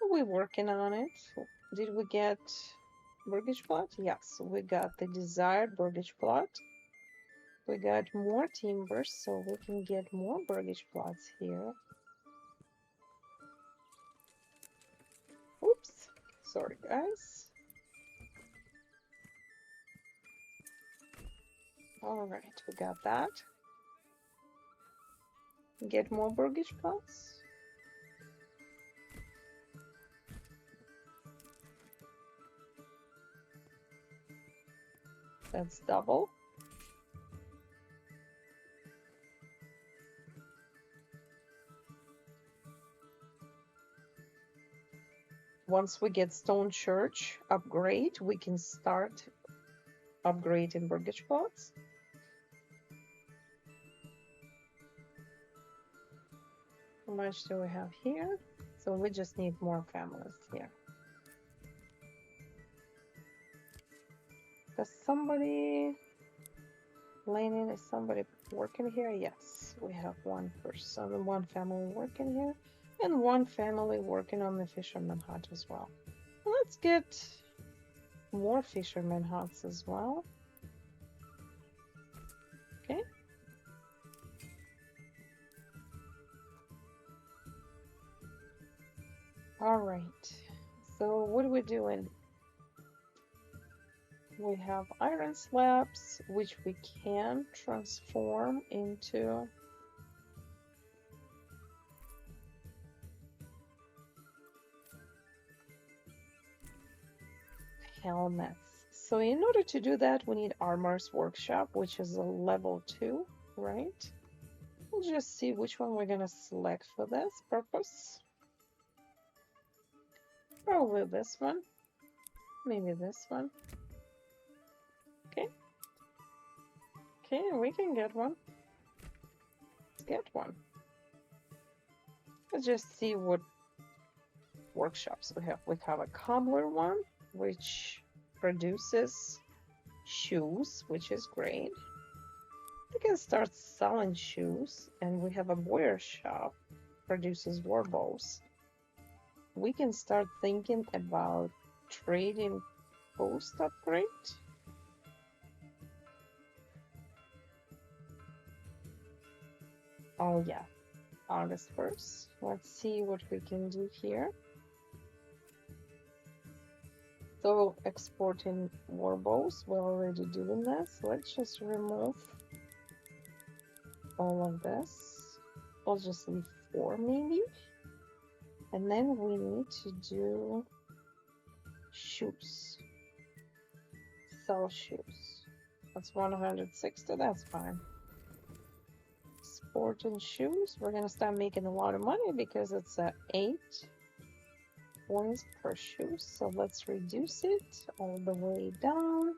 Are we working on it? Did we get mortgage plot? Yes, we got the desired mortgage plot. We got more timbers, so we can get more mortgage plots here. Oops, sorry guys. All right, we got that. Get more mortgage plots. That's double. Once we get stone church upgrade, we can start upgrading mortgage plots. How much do we have here? So we just need more families here. Does somebody Lenin, is somebody working here? Yes, we have one person, one family working here, and one family working on the fisherman hut as well. Let's get more fisherman huts as well. Okay. All right. So what are we doing? We have iron slabs, which we can transform into helmets. So in order to do that, we need Armor's Workshop, which is a level 2, right? We'll just see which one we're gonna select for this purpose. Probably this one. Maybe this one. Okay. Okay, we can get one. Let's get one. Let's just see what workshops we have. We have a cobbler one, which produces shoes, which is great. We can start selling shoes, and we have a boyer shop, produces war bows. We can start thinking about trading post upgrade. Oh yeah, August 1st. Let's see what we can do here. So exporting war bows, we're already doing this. Let's just remove all of this. I'll just leave 4 maybe. And then we need to do shoes. Sell shoes. That's 160. That's fine. Sporting shoes. We're gonna start making a lot of money because it's 8 points per shoe. So let's reduce it all the way down.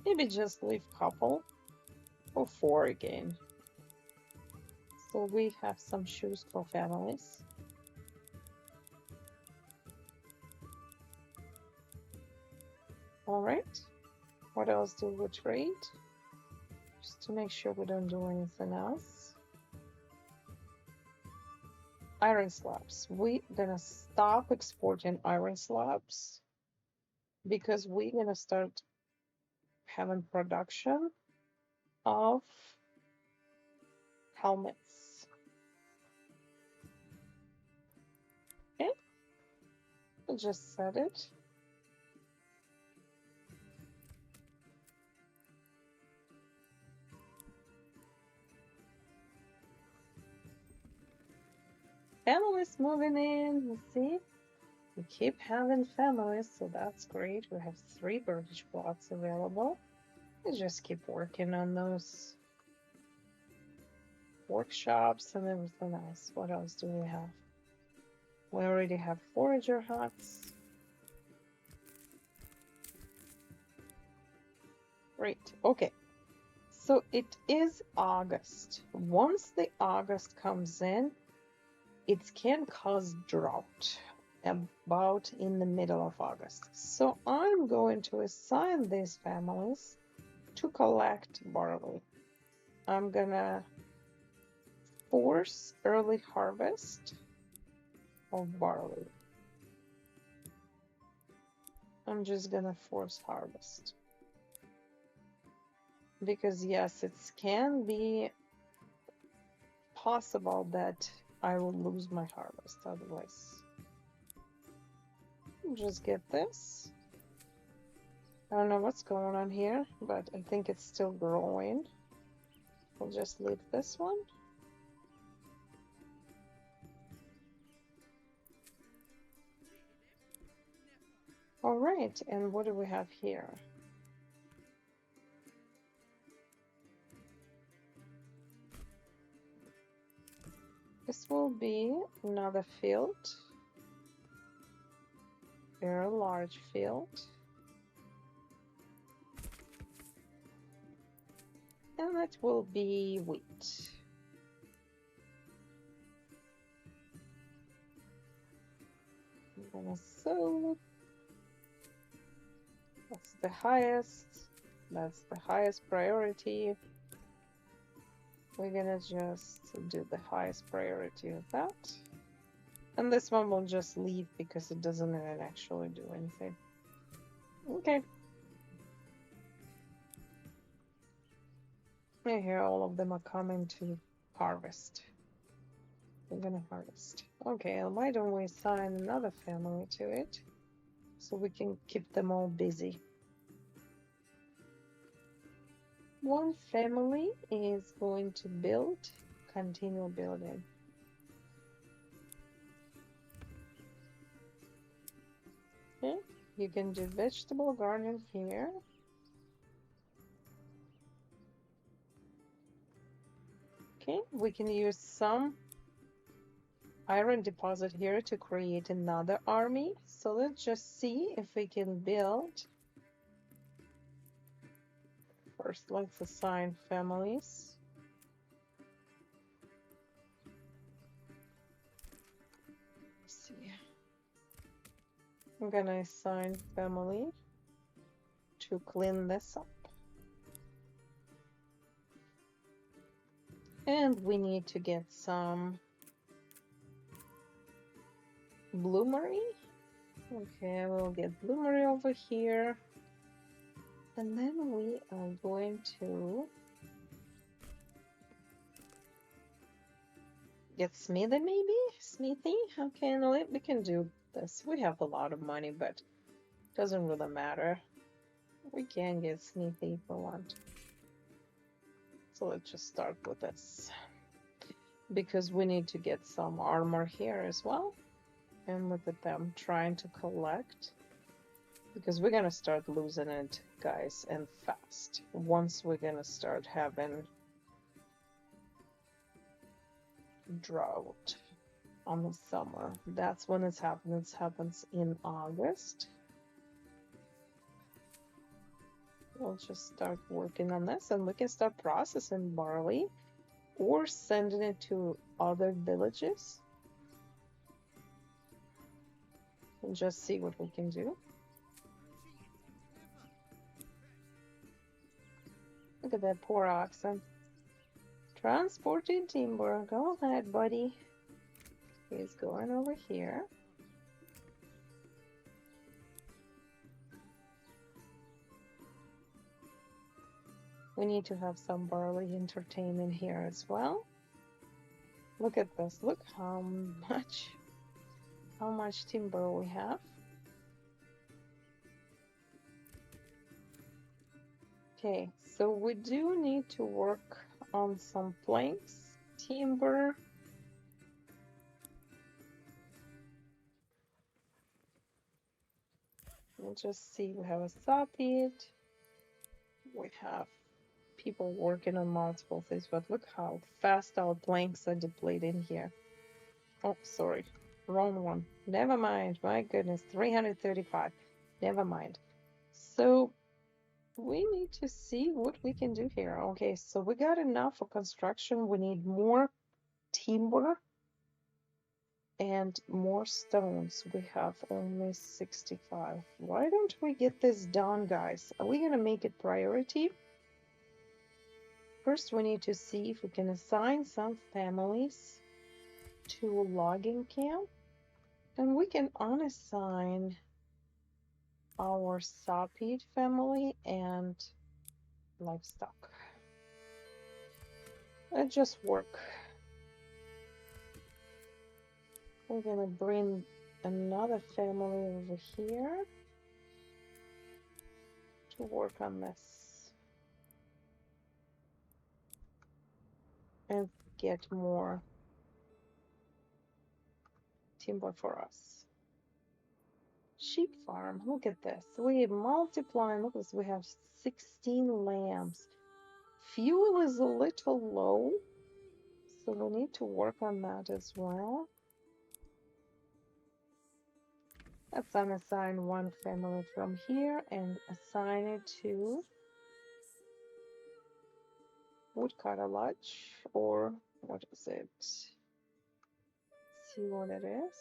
Maybe just leave couple or 4 again. So we have some shoes for families. All right. What else do we trade? Just to make sure we don't do anything else. Iron slabs. We're gonna stop exporting iron slabs because we're gonna start having production of helmets. Okay, I just set it. Families moving in, you see? We keep having families, so that's great. We have 3 British plots available. We just keep working on those workshops and everything else. What else do we have? We already have forager huts. Great. Okay. So it is August. Once the August comes in, it can cause drought about in the middle of August. So I'm going to assign these families to collect barley. I'm gonna force early harvest of barley. I'm just gonna force harvest. Because yes, it can be possible that I will lose my harvest otherwise. Just get this. I don't know what's going on here, but I think it's still growing. We'll just leave this one. All right, and what do we have here? This will be another field. Very large field. And that will be wheat. I'm gonna sow. That's the highest. That's the highest priority. We're gonna just do the highest priority of that. And this one will just leave because it doesn't even actually do anything. Okay. I hear all of them are coming to harvest. We're gonna harvest. Okay, why don't we assign another family to it so we can keep them all busy. One family is going to build, continue building. Okay, you can do vegetable garden here. Okay, we can use some iron deposit here to create another army. So let's just see if we can build. First, let's assign families. Let's see. I'm gonna assign family to clean this up. And we need to get some bloomery. Okay, we'll get bloomery over here. And then we are going to get smithy, maybe? Smithy? Okay, no, we can do this. We have a lot of money, but it doesn't really matter. We can get smithy if we want. So let's just start with this. Because we need to get some armor here as well. And look at them trying to collect because we're gonna start losing it, guys, and fast. Once we're gonna start having drought on the summer, that's when it's happening. It happens in August. We'll just start working on this, and we can start processing barley or sending it to other villages and just see what we can do. Look at that poor oxen. Transporting timber. Go ahead, buddy. He's going over here. We need to have some barley entertainment here as well. Look at this. Look how much timber we have. Okay, so we do need to work on some planks, timber. We'll just see, we have a saw pit. We have people working on multiple things, but look how fast our planks are depleting here. Oh, sorry, wrong one. Never mind, my goodness, 335. Never mind. So we need to see what we can do here. Okay, so we got enough for construction. We need more timber and more stones. We have only 65. Why don't we get this done, guys? Are we gonna make it priority? First, we need to see if we can assign some families to logging camp, and we can unassign our Sapid family and livestock. Let's just work. We're gonna bring another family over here to work on this and get more timber for us. Sheep farm, look at this. We multiplying, look at this, we have 16 lambs. Fuel is a little low, so we need to work on that as well. Let's unassign one family from here and assign it to Woodcutter Lodge, or what is it? See what it is.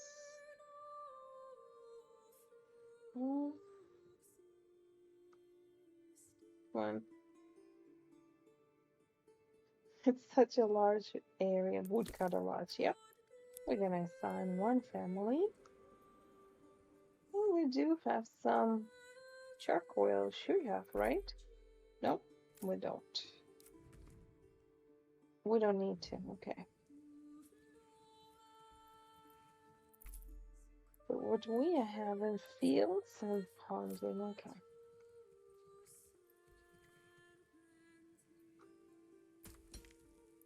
One. It's such a large area. Woodcutter Lodge. Yep. We're gonna assign one family. Oh, we do have some charcoal. Should have, right? Nope, we don't. We don't need to. Okay. But what we have in fields and ponding. Okay.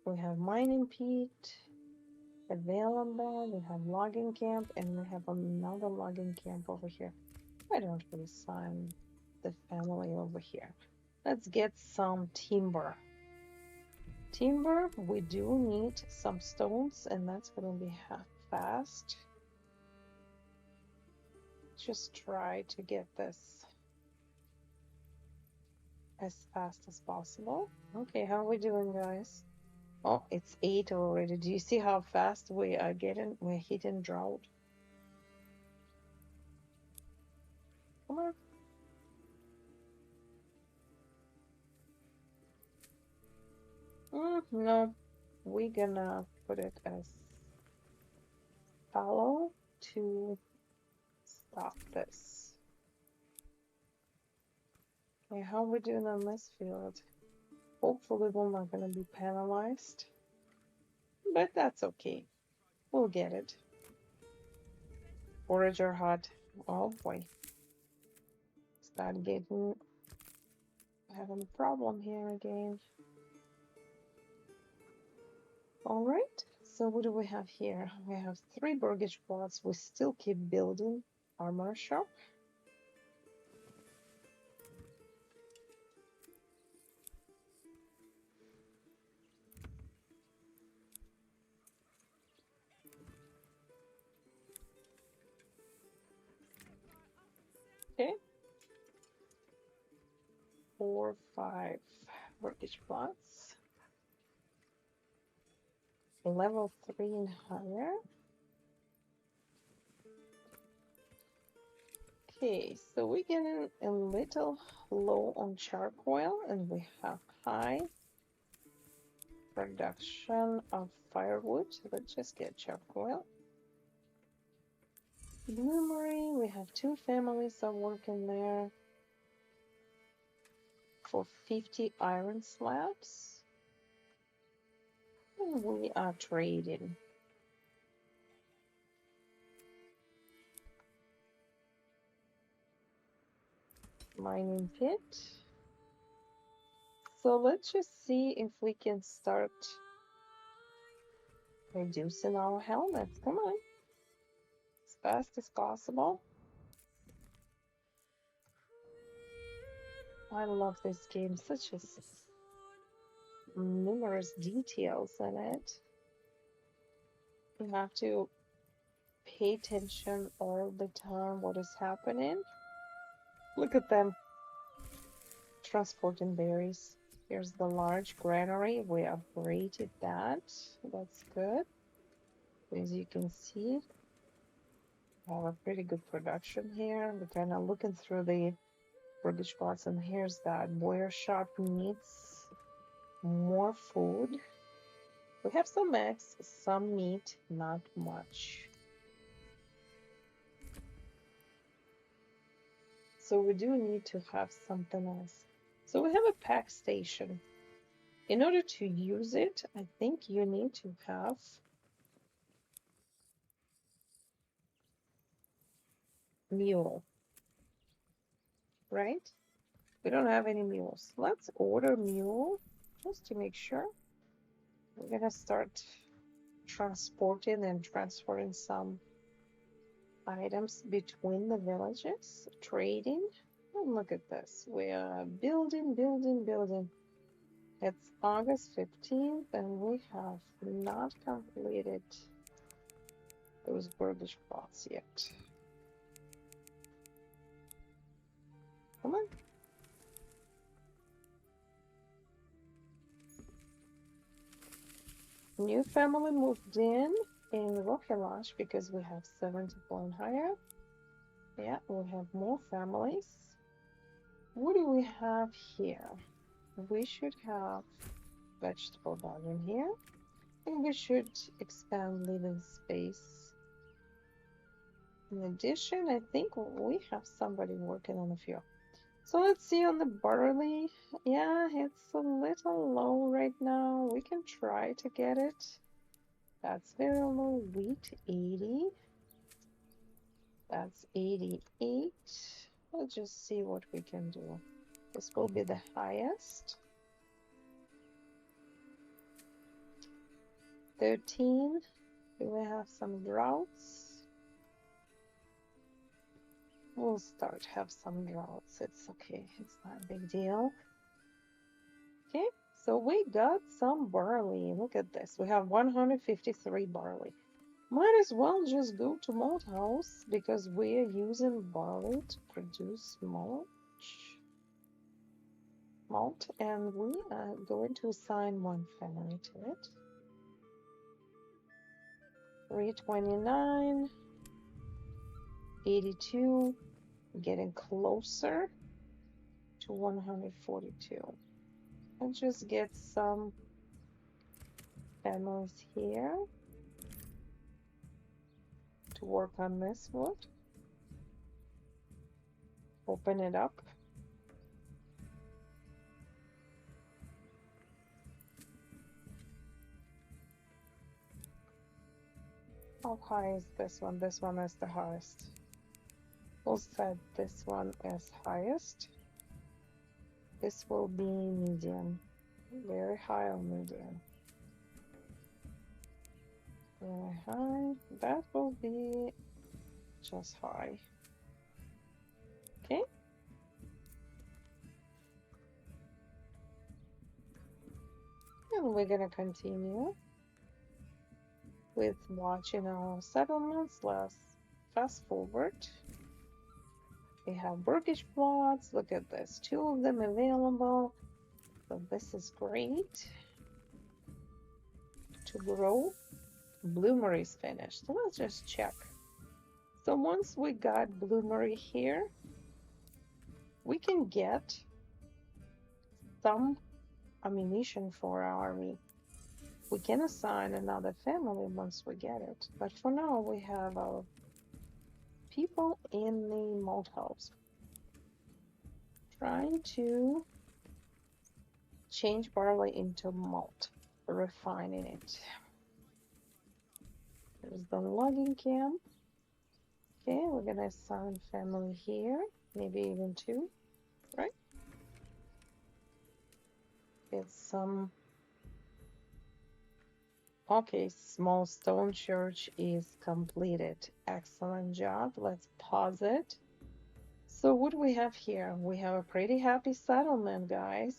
We have mining pit, available. We have logging camp, and we have another logging camp over here. Why don't we assign the family over here? Let's get some timber. Timber, we do need some stones, and that's gonna be fast. Just try to get this as fast as possible. Okay, how are we doing, guys? Oh, it's 8 already. Do you see how fast we are getting? We're hitting drought. Come on. No, we're gonna put it as fallow to stop this. Okay, how are we doing on this field? Hopefully we're not gonna be penalized, but that's okay. We'll get it. Forager hut. Oh boy. Start having a problem here again. Alright, so what do we have here? We have 3 burgage plots. We still keep building armor shop. 4, 5 mortgage plots. Level 3 and higher. Okay, so we're getting a little low on charcoal, and we have high production of firewood. Let's just get charcoal. Bloomery, we have 2 families that work in there for 50 iron slabs. And we are trading. Mining pit. So let's just see if we can start reducing our helmets. Come on. As fast as possible. I love this game. Such a numerous details in it. You have to pay attention all the time what is happening. Look at them transporting berries. Here's the large granary. We upgraded that. That's good. As you can see, we have a pretty good production here. We're kind of looking through the mortgage plots, and here's that boyer shop needs more food. We have some eggs, some meat, not much. So we do need to have something else. So we have a pack station. In order to use it, I think you need to have mule, right? We don't have any mules. Let's order mule just to make sure. We're gonna start transporting and transferring some items between the villages, trading. And look at this. We are building, building, building. It's August 15th and we have not completed those mortgage plots yet. Come on. New family moved in Rocky Lodge because we have 70 point higher. Yeah, we have more families. What do we have here? We should have vegetable garden here. And we should expand living space. In addition, I think we have somebody working on a few. So let's see on the barley. Yeah, it's a little low right now. We can try to get it. That's very low. Wheat, 80. That's 88. Let's just see what we can do. This will be the highest. 13. Do we have some droughts? We'll have some droughts. It's okay. It's not a big deal. Okay, so we got some barley. Look at this. We have 153 barley. Might as well just go to malt house because we are using barley to produce malt, and we are going to assign one family to it. 329, 82, getting closer to 142. And just get some families here to work on this wood. Open it up. How high is this one? This one is the highest. We'll set this one as highest. This will be medium. Very high or medium. Very high. That will be just high. Okay. And we're gonna continue with watching our settlements. Let's fast forward. We have Burkish plots. Look at this. 2 of them available. So this is great to grow. Bloomer is finished. So let's just check. So once we got Bloomer here, we can get some ammunition for our army. We can assign another family once we get it. But for now, we have our people in the malt house trying to change barley into malt, refining it. There's the logging camp. Okay, we're gonna assign family here, maybe even 2, right? Get some. Okay, small stone church is completed. Excellent job. Let's pause it. So what do we have here? We have a pretty happy settlement, guys.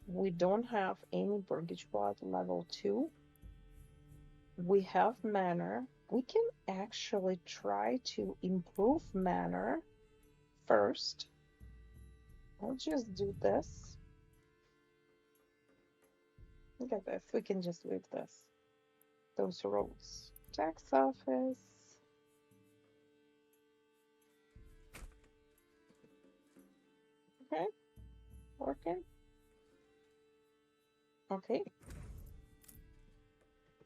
We don't have any Burgage plot level 2. We have Manor. We can actually try to improve Manor first. I'll just do this. Look at this. We can just leave this. Those roads. Tax office. Okay. Working. Okay.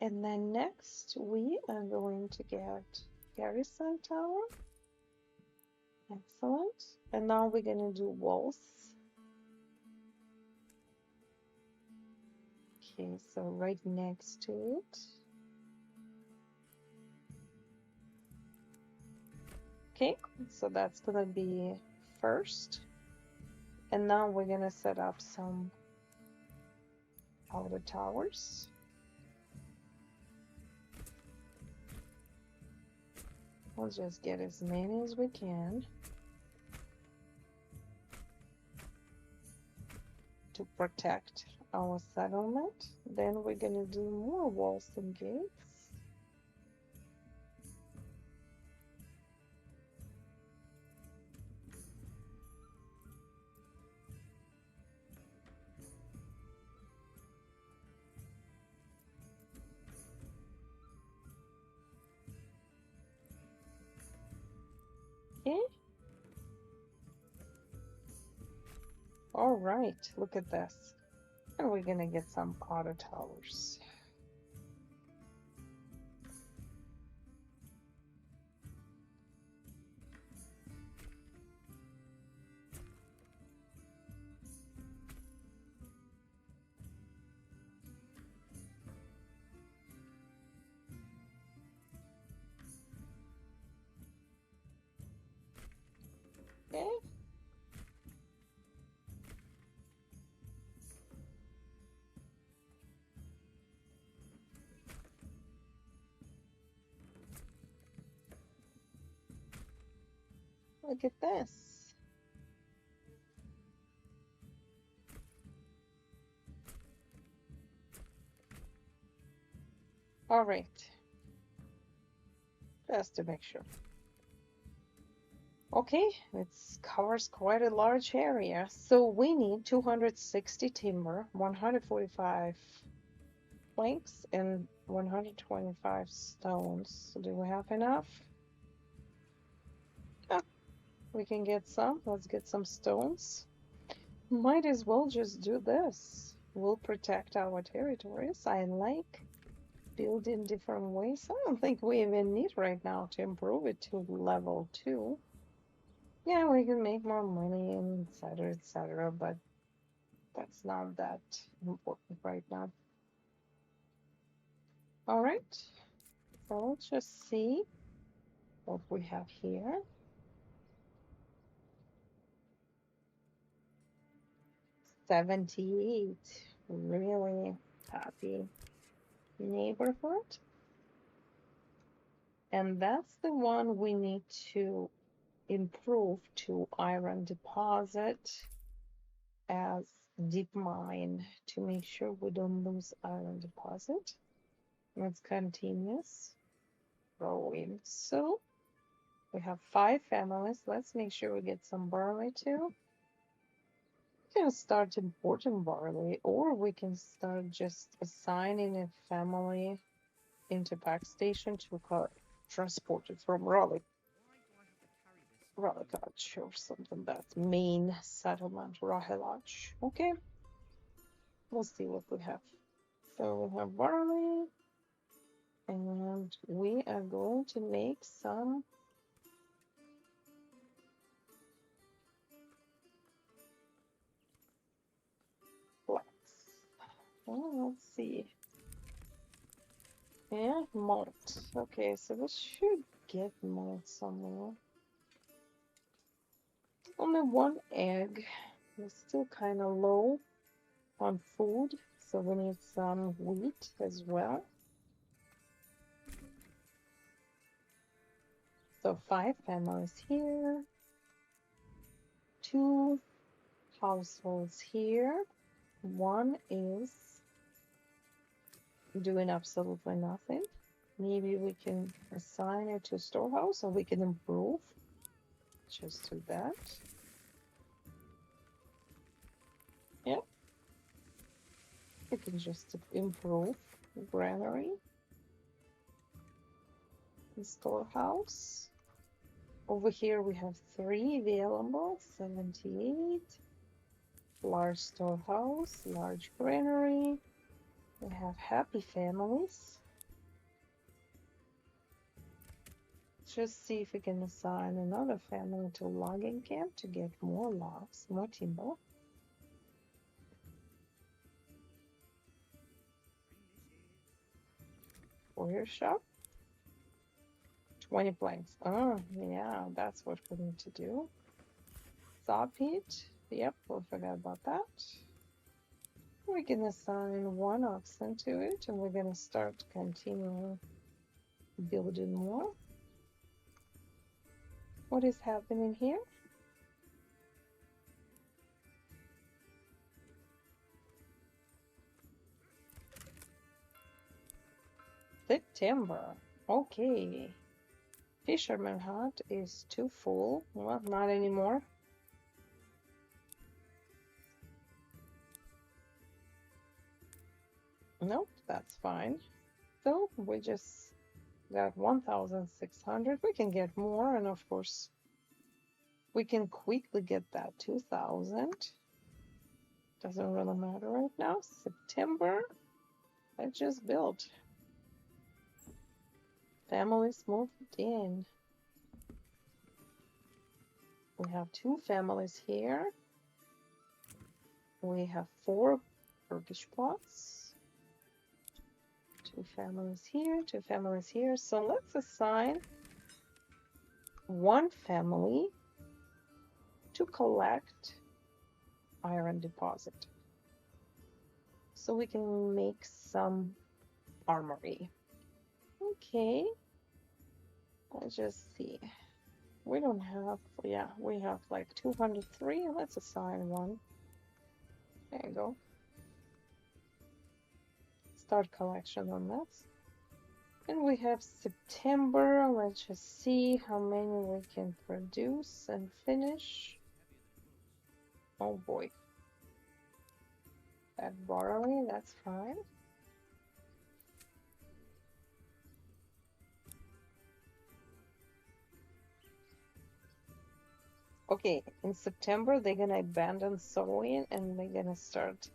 And then next we are going to get Garrison Tower. Excellent. And now we're going to do walls. Okay, so right next to it. Okay, so that's going to be first. And now we're going to set up some outer towers. We'll just get as many as we can to protect our settlement. Then we're going to do more walls and gates. Okay. All right, look at this. And we're gonna get some auto towers. Okay. Look at this. All right. Just to make sure. Okay, it covers quite a large area. So we need 260 timber, 145 planks, and 125 stones. Do we have enough? Yeah, we can get some. Let's get some stones. Might as well just do this. We'll protect our territories. I like building different ways. I don't think we even need right now to improve it to level 2. Yeah, we can make more money and etc., but that's not that important right now. All right, so let's just see what we have here. 78, really happy neighborhood. And that's the one we need to improve to iron deposit as deep mine to make sure we don't lose iron deposit. Let's continue growing. So We have 5 families. Let's make sure we get some barley too. We can start importing barley, or we can start just assigning a family into pack station to transport it from Raleigh or something. That's main settlement, Raleigh. Okay, we'll see what we have. So we have barley, and we are going to make some flax. Well, let's see. Yeah, malt. Okay, so we should get malt somewhere. Only 1 egg. We're still kind of low on food, so we need some wheat as well. So 5 families here, 2 households here. One is doing absolutely nothing. Maybe we can assign it to storehouse, or we can improve. Just do that. Yeah. We can just improve granary and storehouse. Over here we have 3 available, 78. Large storehouse, large granary. We have happy families. Just see if we can assign another family to logging camp to get more logs, more timber. Warrior shop. 20 planks. Oh, yeah, that's what we need to do. Saw pit. Yep, we forgot about that. We can assign 1 oxen to it, and we're gonna start continuing building more. What is happening here? September. Okay. Fisherman hut is too full. Well, not anymore. Nope, that's fine. So we just got 1,600. We can get more, and of course, we can quickly get that 2,000. Doesn't really matter right now. September. I just built. Families moved in. We have 2 families here. We have 4 Turkish plots. 2 families here, 2 families here. So let's assign 1 family to collect iron deposit, so we can make some armory. Okay, let's just see. We don't have, yeah, we have like 203. Let's assign 1. There you go. Start collection on that. And we have September. Let's just see how many we can produce and finish. Oh boy. That barley, that's fine. Okay, in September they're gonna abandon sowing and they're gonna start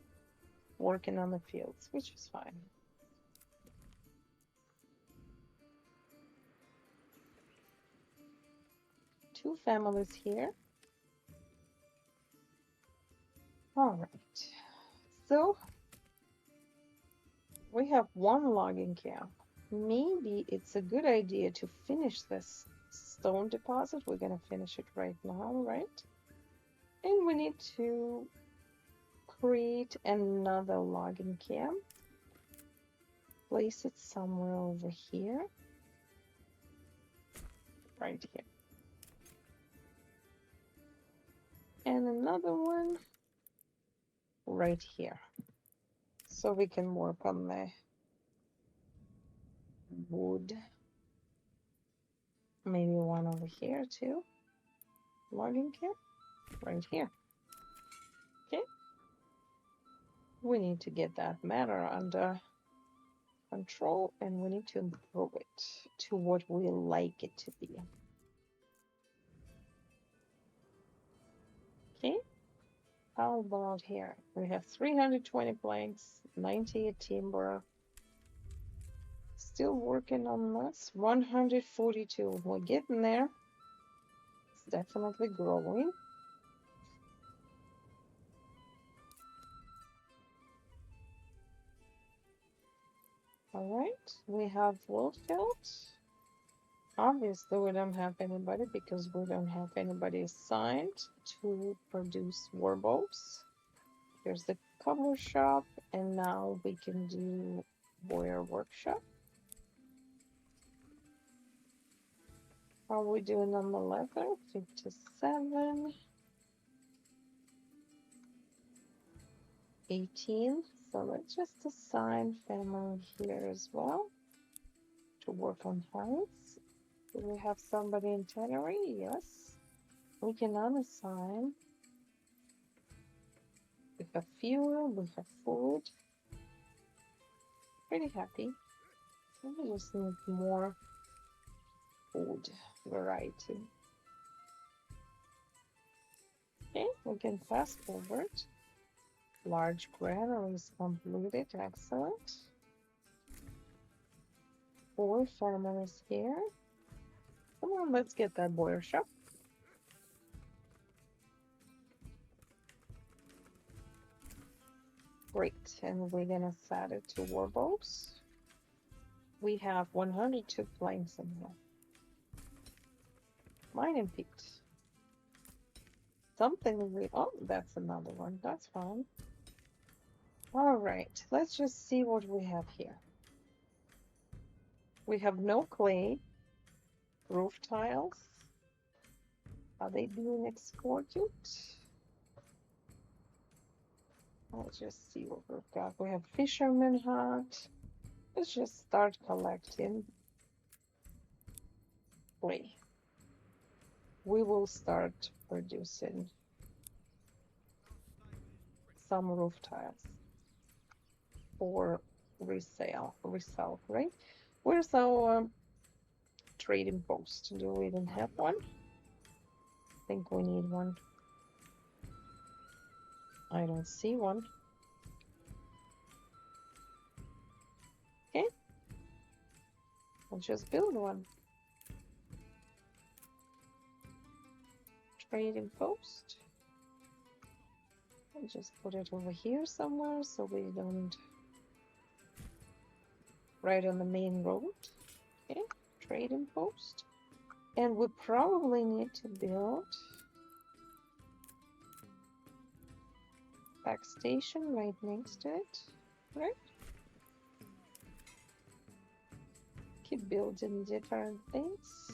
working on the fields, which is fine. Two families here. All right, so we have 1 logging camp. Maybe it's a good idea to finish this stone deposit. We're gonna finish it right now, right? And we need to create another logging camp. Place it somewhere over here. Right here. And another one right here. So we can work on the wood Maybe one over here too. Logging camp right here. Okay. We need to get that matter under control, and we need to improve it to what we like it to be. Okay. How about here? We have 320 planks, 98 timber. Still working on this. 142. We're getting there. It's definitely growing. All right. We have Woodfield. Obviously, we don't have anybody because we don't have anybody assigned to produce warbolts. Here's the cobbler shop, and now we can do boyer workshop. How are we doing on the leather? 57. 18. So let's just assign family here as well to work on hides. Do we have somebody in tannery? Yes. We can unassign. We have fuel, we have food. Pretty happy. We just need more food variety. Okay, we can fast forward. Large granary is completed. Excellent. 4 farmers here. Come on, let's get that boyer shop. Great, and we're gonna set it to warbolts. We have 102 planks in here. Mining pit. Something we, oh, that's another one. That's fine. All right, let's just see what we have here. We have no clay. Roof tiles. Are they being exported? Let's just see what we've got. We have fisherman hut. Let's just start collecting clay. We will start producing some roof tiles for resale, right? Where's our trading post? Do we even have one? I think we need one. I don't see one. Okay. I'll just build one. Trading post. I'll just put it over here somewhere so we don't right on the main road. Okay, trading post. And we probably need to build back station right next to it, right? Keep building different things.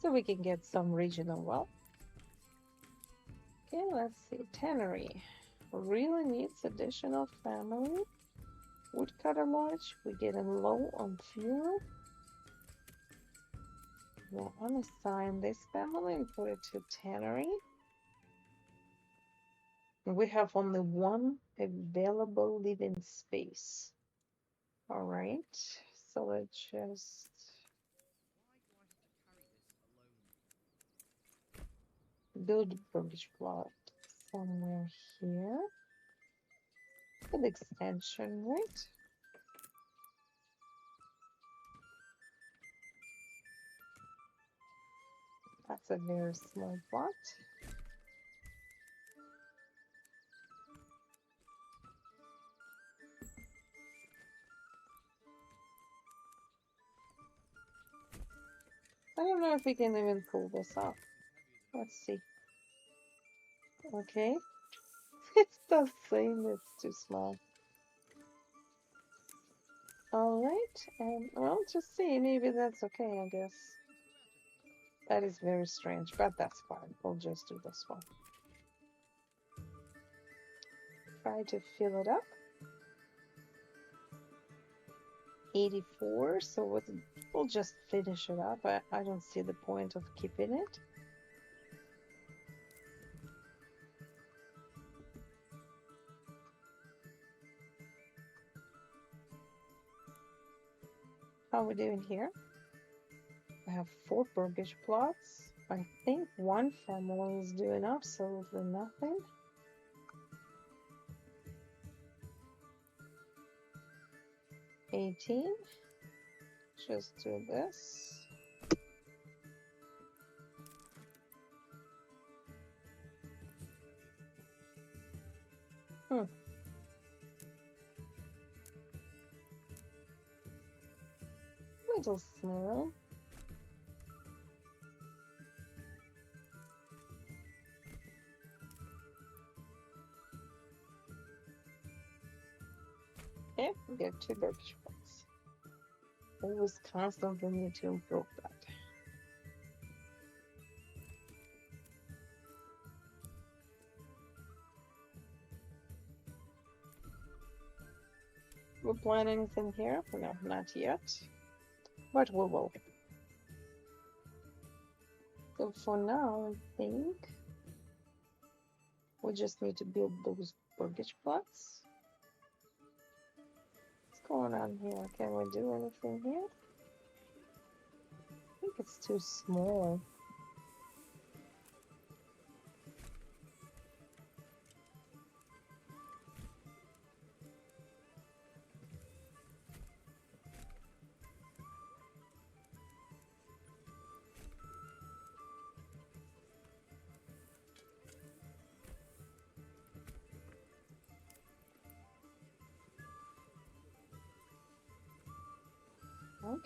So we can get some regional wealth. Okay, let's see. Tannery really needs additional family. Woodcutter lodge, we're getting low on fuel. We'll unassign this family and put it to tannery. We have only one available living space. All right, so let's just build a bridge plot somewhere here. Good extension, right? That's a very small plot. I don't know if we can even pull this off. Let's see. Okay. It's the same, it's too small. Alright, and well, just see, maybe that's okay, I guess. That is very strange, but that's fine. We'll just do this one. Try to fill it up. 84, so we'll just finish it up. I don't see the point of keeping it. How are we doing here? I have 4 mortgage plots. I think one family is doing absolutely nothing. 18. Just do this. Little small. Okay, we get 2 mortgage plots. Always constantly need to improve that. We'll plant anything here? No, not yet. But we will. So for now, I think we just need to build those mortgage plots. What's going on here? Can we do anything here? I think it's too small.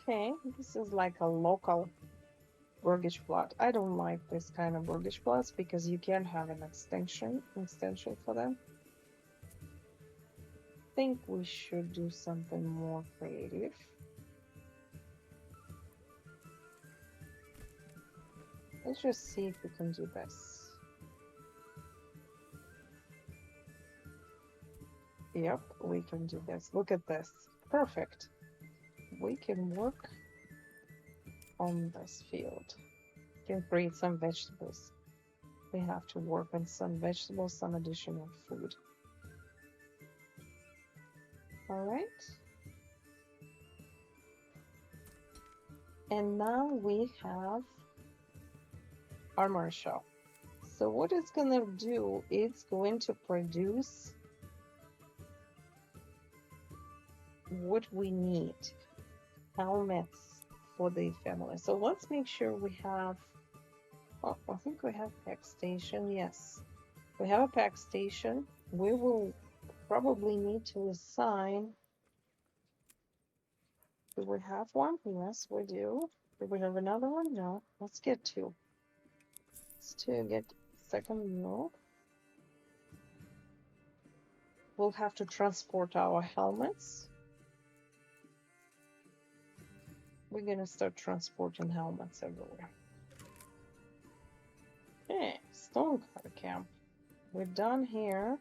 Okay, this is like a local mortgage plot. I don't like this kind of mortgage plots because you can't have an extension for them. I think we should do something more creative. Let's just see if we can do this. Yep, we can do this. Look at this. Perfect. We can work on this field. Can create some vegetables. We have to work on some vegetables, some additional food. All right. And now we have our marshal. So what it's gonna do, it's going to produce what we need. Helmets for the family. So let's make sure we have, oh, I think we have pack station. Yes, we have a pack station. We will probably need to assign, do we have one? Yes, we do. Do we have another one? No. Let's get 2. Let's get second. No. We'll have to transport our helmets. We're gonna start transporting helmets everywhere. Okay, Stonecutter Camp. We're done here.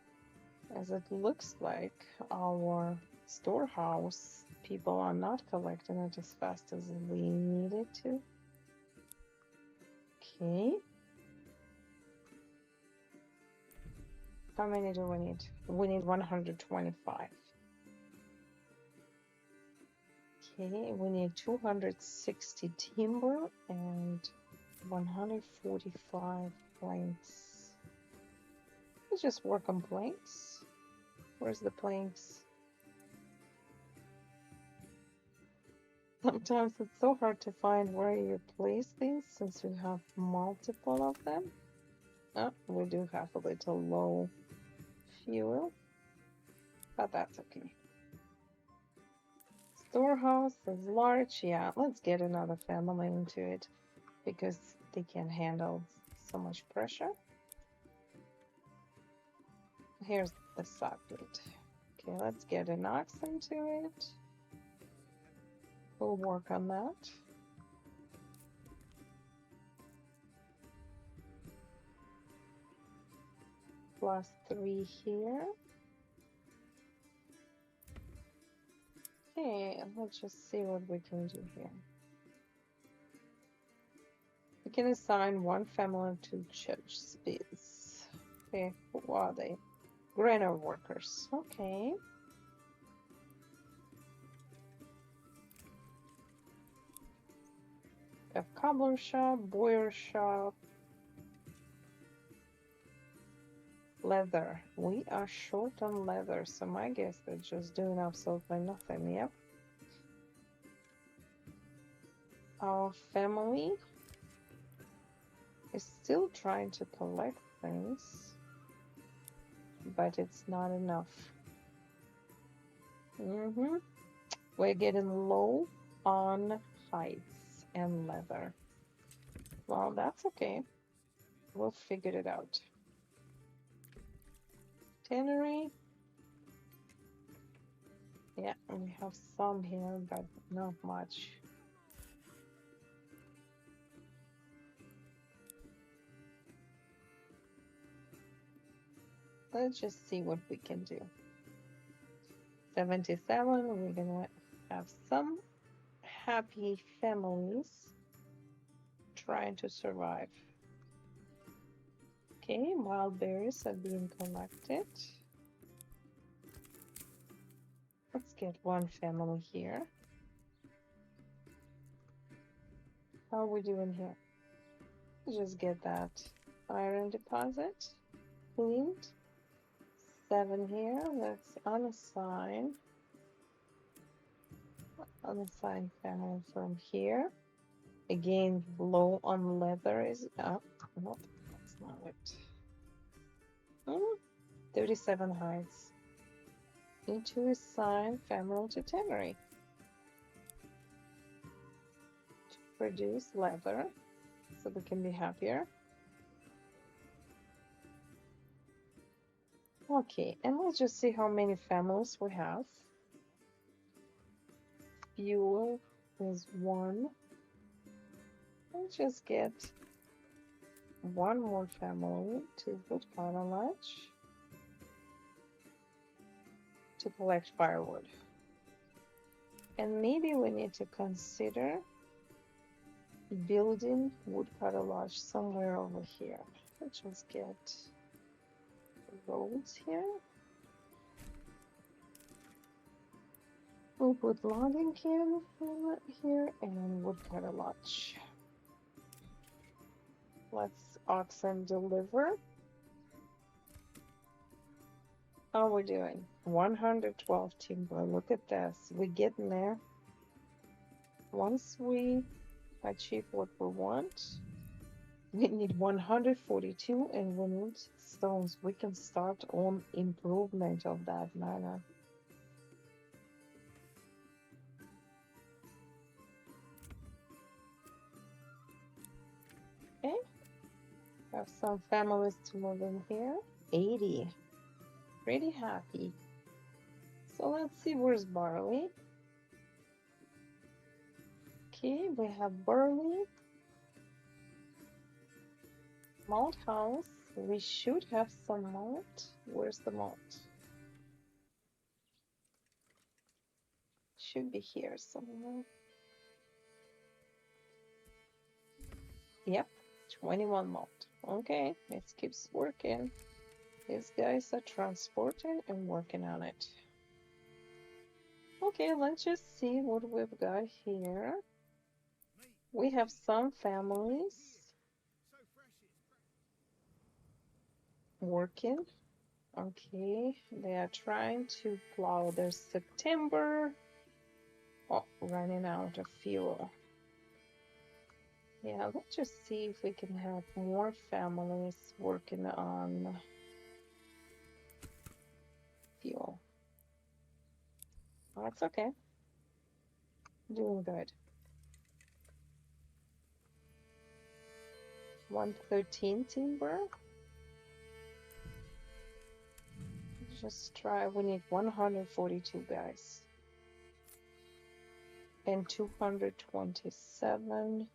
As it looks like our storehouse people are not collecting it as fast as we needed to. Okay. How many do we need? We need 125. Okay, we need 260 timber and 145 planks. Let's just work on planks. Where's the planks? Sometimes it's so hard to find where you place things since we have multiple of them. Oh, we do have a little low fuel, but that's okay. Storehouse is large. Yeah, let's get another family into it because they can handle so much pressure. Here's the socket. Okay, let's get an ox into it. We'll work on that. +3 here. Okay, let's just see what we can do here. We can assign one family to church space. Okay, who are they? Granite workers. Okay. We have cobbler shop, boiler shop, leather. We are short on leather, so my guess they're just doing absolutely nothing. Yep. Our family is still trying to collect things, but it's not enough. We're getting low on hides and leather. Well, that's okay. We'll figure it out. Tannery. Yeah, we have some here, but not much. Let's just see what we can do. 77, we're gonna have some happy families trying to survive. Okay, wild berries are being collected. Let's get one family here. How are we doing here? Just get that iron deposit cleaned. 7 here. Let's unassign family from here. Again, low on leather is up. Nope, that's not it. 37 hides. Need to assign family to tannery to produce leather so we can be happier. Okay, and let's just see how many families we have. Fuel is 1. Let's just get one more family to put on a lunch to collect firewood. And maybe we need to consider building woodcutter lodge somewhere over here. Let's just get roads here. We'll put logging camp here and woodcutter lodge. Let's oxen deliver. How are we doing? 112 timber. Look at this. We're getting there. Once we achieve what we want, we need 142 and we need stones. We can start on improvement of that manor. Okay. Have some families to move in here. 80. Pretty happy. So let's see where's barley. Okay, we have barley. Malt house. We should have some malt. Where's the malt? Should be here somewhere. Yep, 21 malt. Okay, it keeps working. These guys are transporting and working on it. Okay, let's just see what we've got here. We have some families working. Okay, they are trying to plow their September. Oh, running out of fuel. Yeah, let's just see if we can have more families working on fuel. That's okay. Doing good. 113 timber. Just try. We need 142 guys. And 227.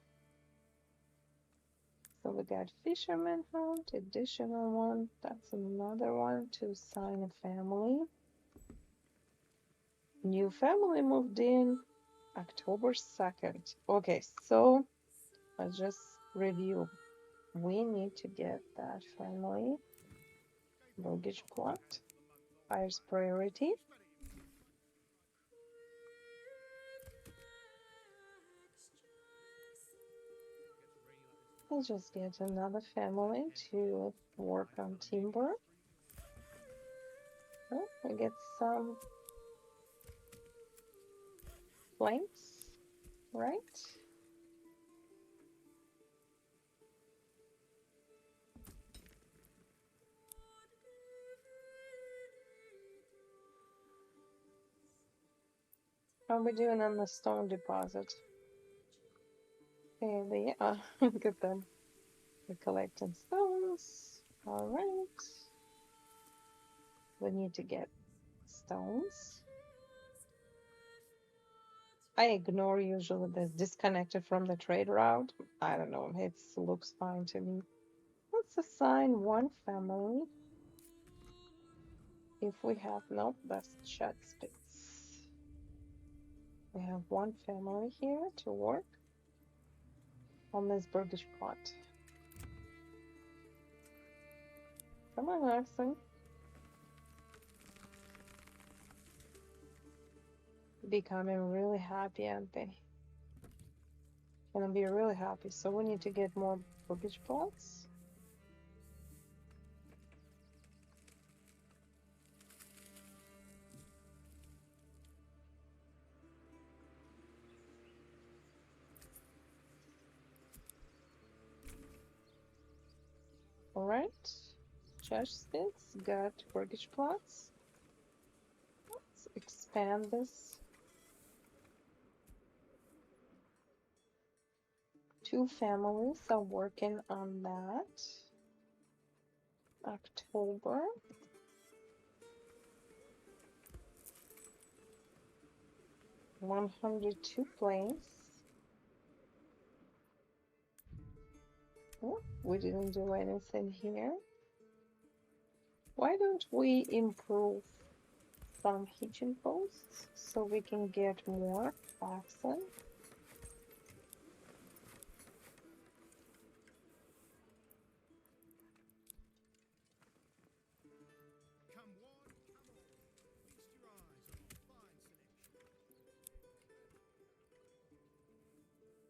So we got fisherman hunt, additional one. That's another one to assign a family. New family moved in October 2nd. Okay, so let's just review. We need to get that family mortgage plot. Highest priority. Let's just get another family to work on timber. Oh, we get some planks, right? How are we doing on the stone deposit? Okay, they are. Look at them. We're collecting stones. All right. We need to get stones. I ignore usually the disconnected from the trade route. I don't know. It looks fine to me. Let's assign one family. If we have, nope, that's chat space. We have one family here to work on this British plot. Come on, Axon. Becoming really happy, aren't they? Gonna be really happy. So we need to get more British plots. All right. Josh Spitz got British plots. Let's expand this. Two families are working on that. October. 102 planes. Oh, we didn't do anything here. Why don't we improve some hitching posts so we can get more oxen?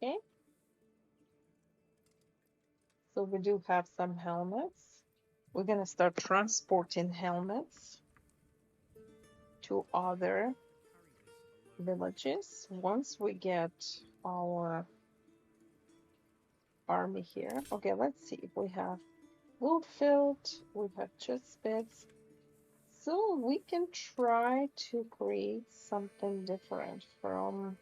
Okay. So we do have some helmets. We're gonna start transporting helmets to other villages once we get our army here. Okay, let's see. We have Woodfield, we have Chestbits. So we can try to create something different from.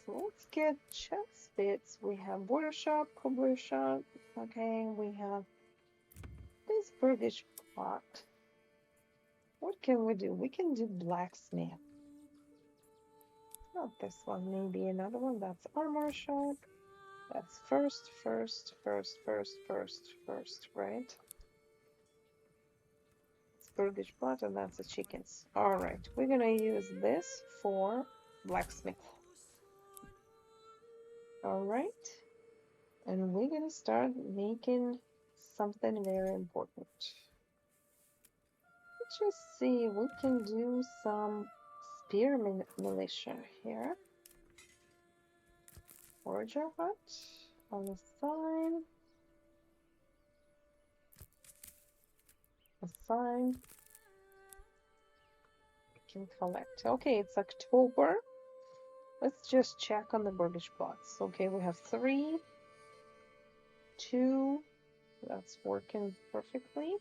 So let's get Chestbits. We have border shop, cobblers shop. Okay, we have this British plot. What can we do? We can do blacksmith. Not this one, maybe another one. That's armor shop. That's first, right? It's British plot and that's the chickens. Alright, we're gonna use this for blacksmith. Alright. And we're gonna start making something very important. Let's just see, we can do some spear militia here. Forager hut on the side. Assign. We can collect. Okay, it's October. Let's just check on the British plots. Okay, we have 3, 2. That's working perfectly.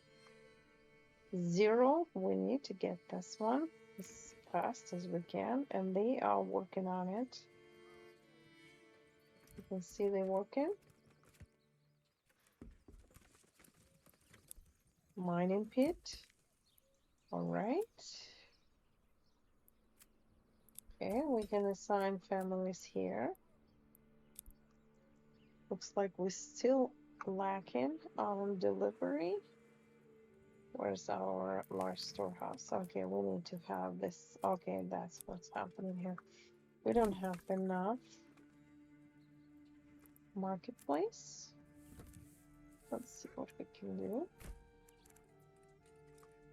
0. We need to get this one as fast as we can, and they are working on it. You can see they're working. Mining pit. All right. Okay, we can assign families here. Looks like we're still lacking on delivery. Where's our large storehouse? Okay, we need to have this. Okay, that's what's happening here. We don't have enough marketplace. Let's see what we can do.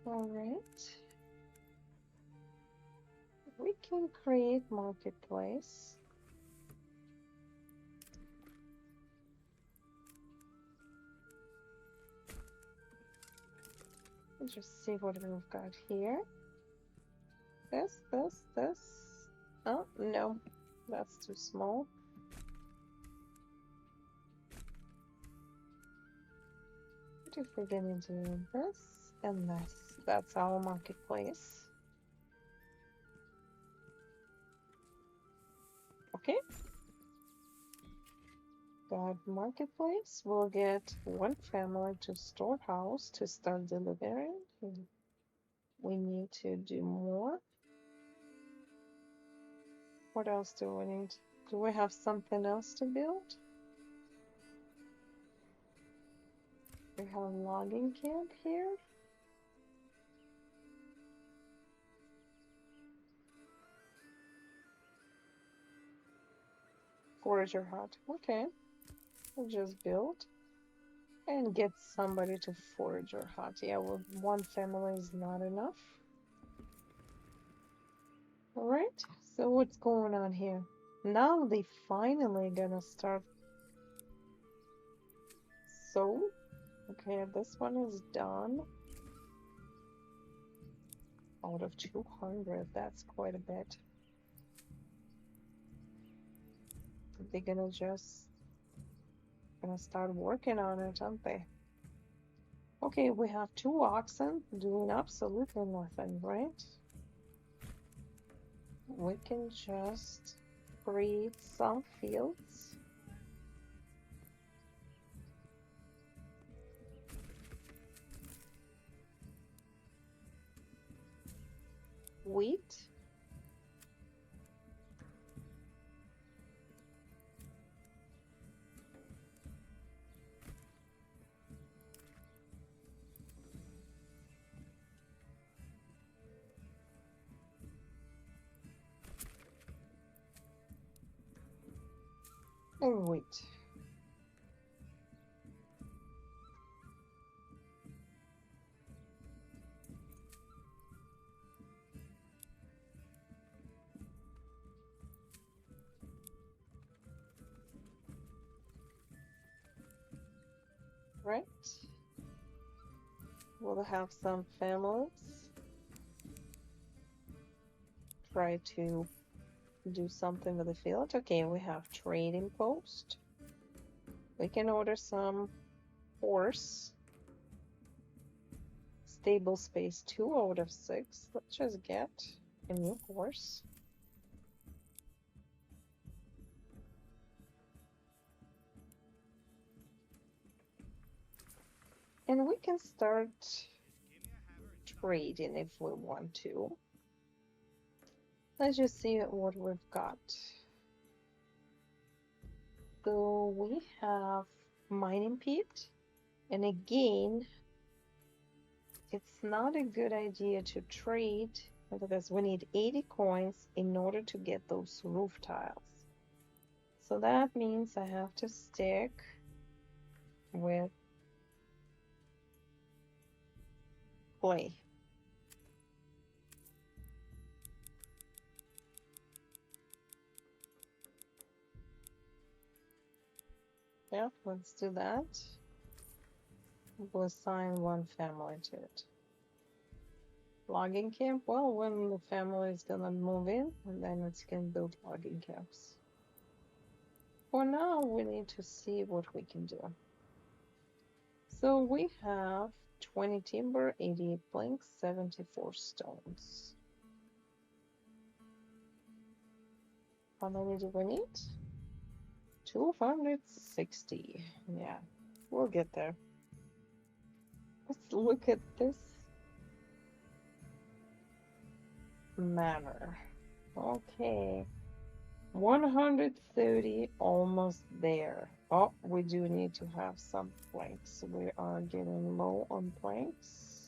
All right. We can create marketplace. Let's just see what we've got here. This. Oh, no, that's too small. What if we're gonna do this and this? That's our marketplace. Okay. That marketplace will get one family to storehouse to start delivering. We need to do more. What else do we need? Do we have something else to build? We have a logging camp here. Forager hut. Okay. We'll just build and get somebody to forage your hut. Yeah, well, one family is not enough. All right. So what's going on here? Now they finally gonna start. So, okay, this one is done. Out of 200, that's quite a bit. They're gonna start working on it, aren't they? Okay, we have 2 oxen doing absolutely nothing, right? We can just create some fields. Wheat. And wheat. Right? We'll have some families try to do something with the field. Okay, we have trading post. We can order some horse. Stable space 2 out of 6. Let's just get a new horse. And we can start trading if we want to. Let's just see what we've got. So we have mining pit. And again, it's not a good idea to trade because we need 80 coins in order to get those roof tiles. So that means I have to stick with clay. Yeah, let's do that. We'll assign one family to it. Logging camp, well, when the family is gonna move in, and then it can build logging camps. For now, we need to see what we can do. So we have 20 timber, 88 planks, 74 stones. How many do we need? 260. Yeah, we'll get there. Let's look at this manor. Okay. 130, almost there. Oh, we do need to have some planks. We are getting low on planks.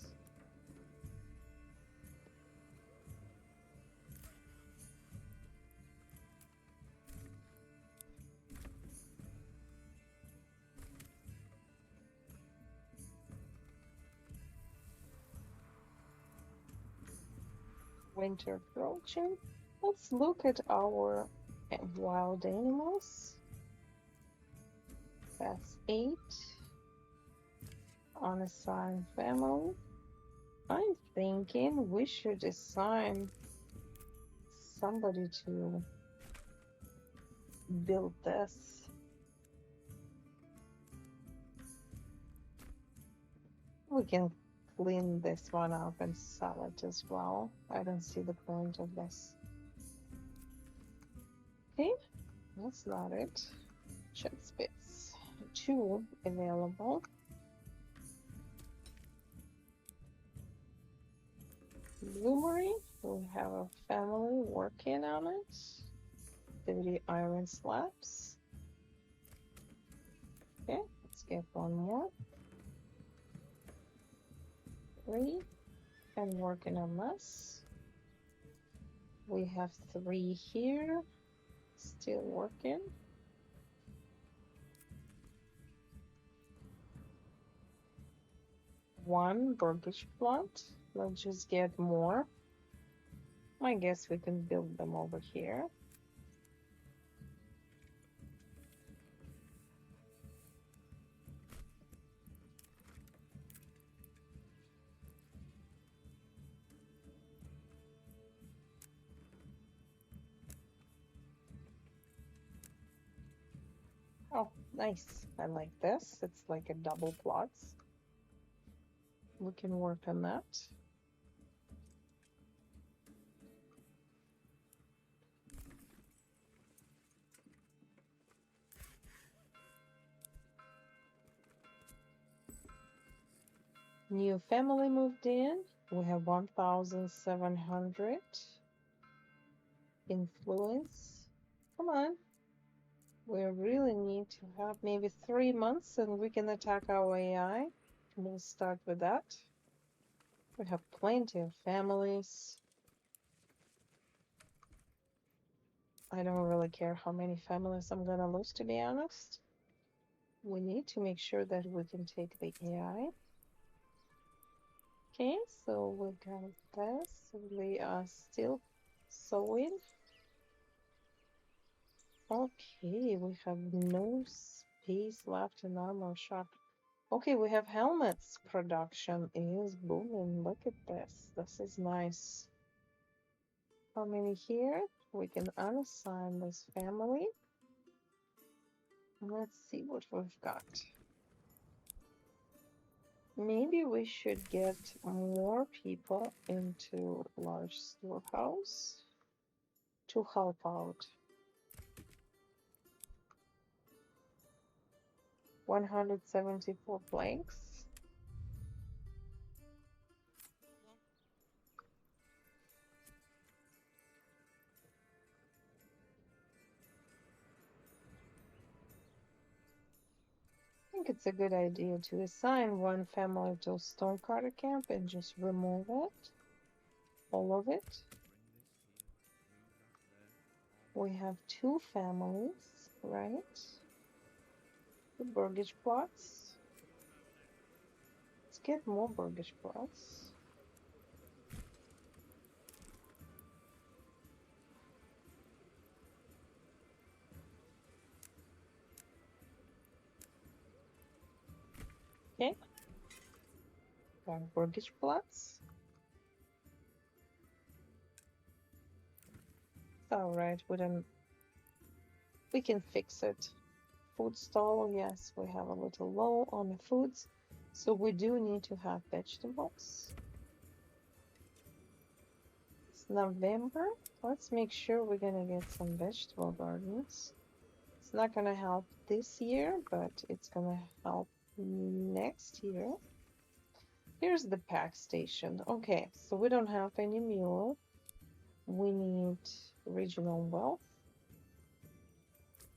winter approaching. Let's look at our wild animals. That's 8. Unassigned family. I'm thinking we should assign somebody to build this. We can clean this one up and sell it as well. I don't see the point of this. Okay, that's not it. Chat spits. 2 available. Bloomery, we have a family working on it. 30 iron slabs. Okay, let's get one more. 3, and working on this. We have 3 here, still working. 1 burgage plot. Let's just get more. I guess we can build them over here. Oh, nice. I like this. It's like a double plots. We can work on that. New family moved in. We have 1,700 influence. Come on. We really need to have maybe 3 months and we can attack our AI. We'll start with that. We have plenty of families. I don't really care how many families I'm gonna lose, to be honest. We need to make sure that we can take the AI. Okay, so we got this. We are still sewing. Okay, we have no space left in armor shop. Okay, we have helmets. Production is booming. Look at this. This is nice. How many here? We can unassign this family. Let's see what we've got. Maybe we should get more people into large storehouse to help out. 174 planks. I think it's a good idea to assign one family to a stonecutter camp and just remove it, all of it. We have 2 families, right? The burgage plots. Let's get more burgage plots. Okay. Got burgage plots. Alright, we can fix it. Food stall, yes, we have a little low on the foods, so we do need to have vegetables. It's November. Let's make sure we're gonna get some vegetable gardens. It's not gonna help this year, but it's gonna help next year. Here's the pack station. Okay, so we don't have any mule. We need regional wealth,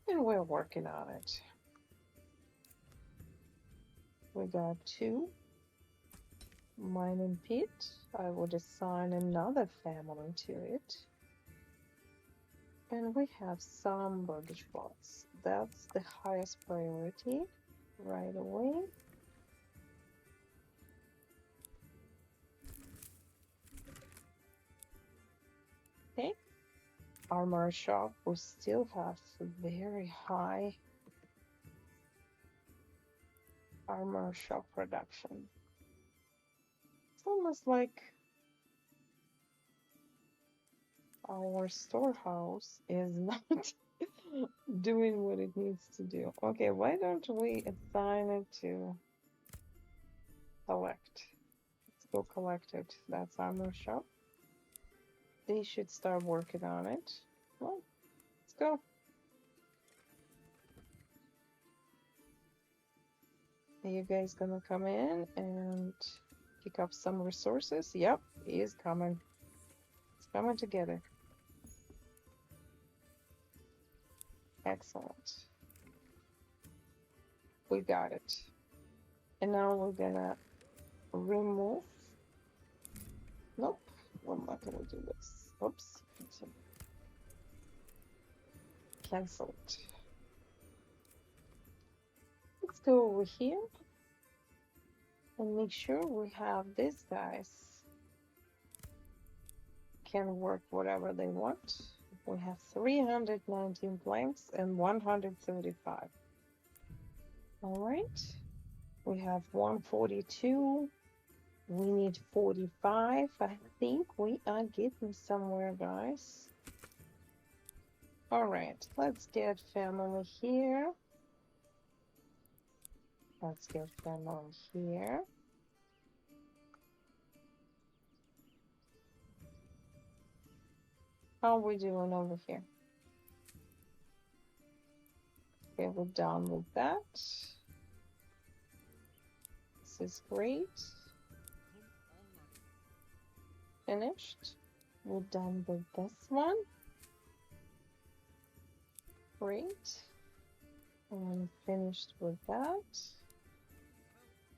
and we're working on it. We got 2 mining pit. I would assign another family to it. And we have some burgage plots. That's the highest priority right away. armor shop, we still have very high armor shop production. It's almost like our storehouse is not doing what it needs to do. Okay, why don't we assign it to collect? Let's go collect it. That's armor shop. They should start working on it. Well, let's go. Are you guys gonna come in and pick up some resources? Yep, he is coming. It's coming together. Excellent. We got it. And now we're gonna remove. Nope, we're not gonna do this. Oops. Cancel it. Let's go over here and make sure we have these guys can work whatever they want. We have 319 planks and 135. All right. We have 142. We need 45. I think we are getting somewhere, guys. All right, let's get family here. Let's get family here. How are we doing over here? Okay, we're done with that. This is great. Finished. We're done with this one. Great. And finished with that.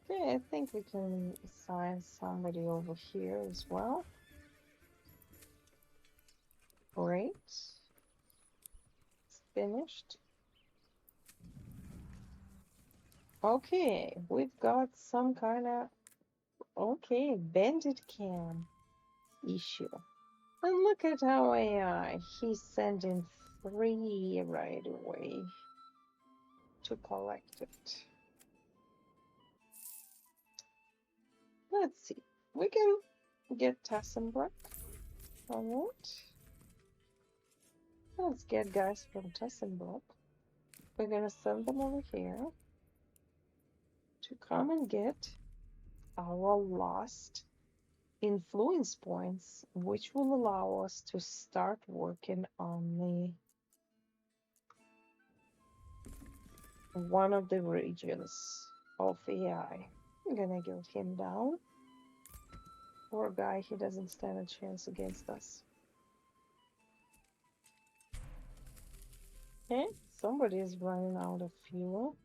Okay, I think we can assign somebody over here as well. Great. It's finished. Okay, we've got some kind of, okay, bandit cam issue. And look at our AI. He's sending 3 right away to collect it. Let's see. We can get Tassenbrook. All right. Let's get guys from Tassenbrook. We're gonna send them over here to come and get our lost influence points, which will allow us to start working on the one of the regions of AI. I'm gonna get him down. Poor guy, he doesn't stand a chance against us. Okay, somebody is running out of fuel.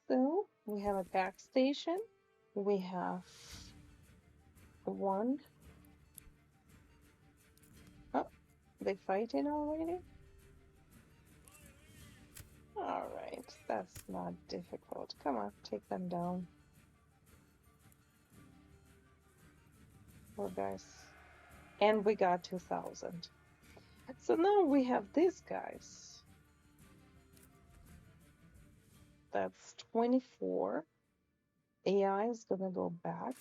So we have a pack station. We have one. Oh, they fighting already? Alright, that's not difficult. Come on, take them down. Poor guys. And we got 2,000. So now we have these guys. That's 24. AI is gonna go back.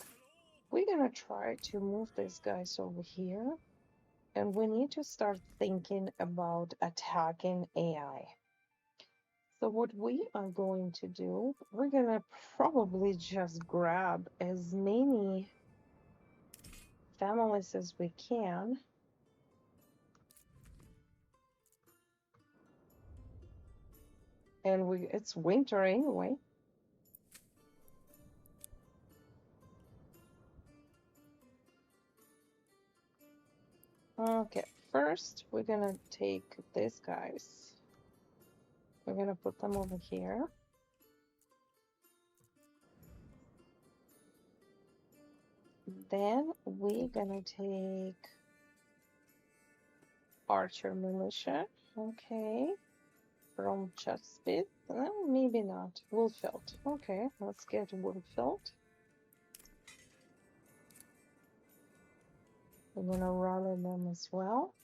We're gonna try to move these guys over here. And we need to start thinking about attacking AI. So what we are going to do, we're gonna probably just grab as many families as we can. And it's winter anyway. Okay, first we're gonna take these guys. We're gonna put them over here. Then we're gonna take Archer Militia. Okay. From Chesapeake. Well, maybe not. Woolfield. Okay, let's get Woolfield. We're gonna rally them as well.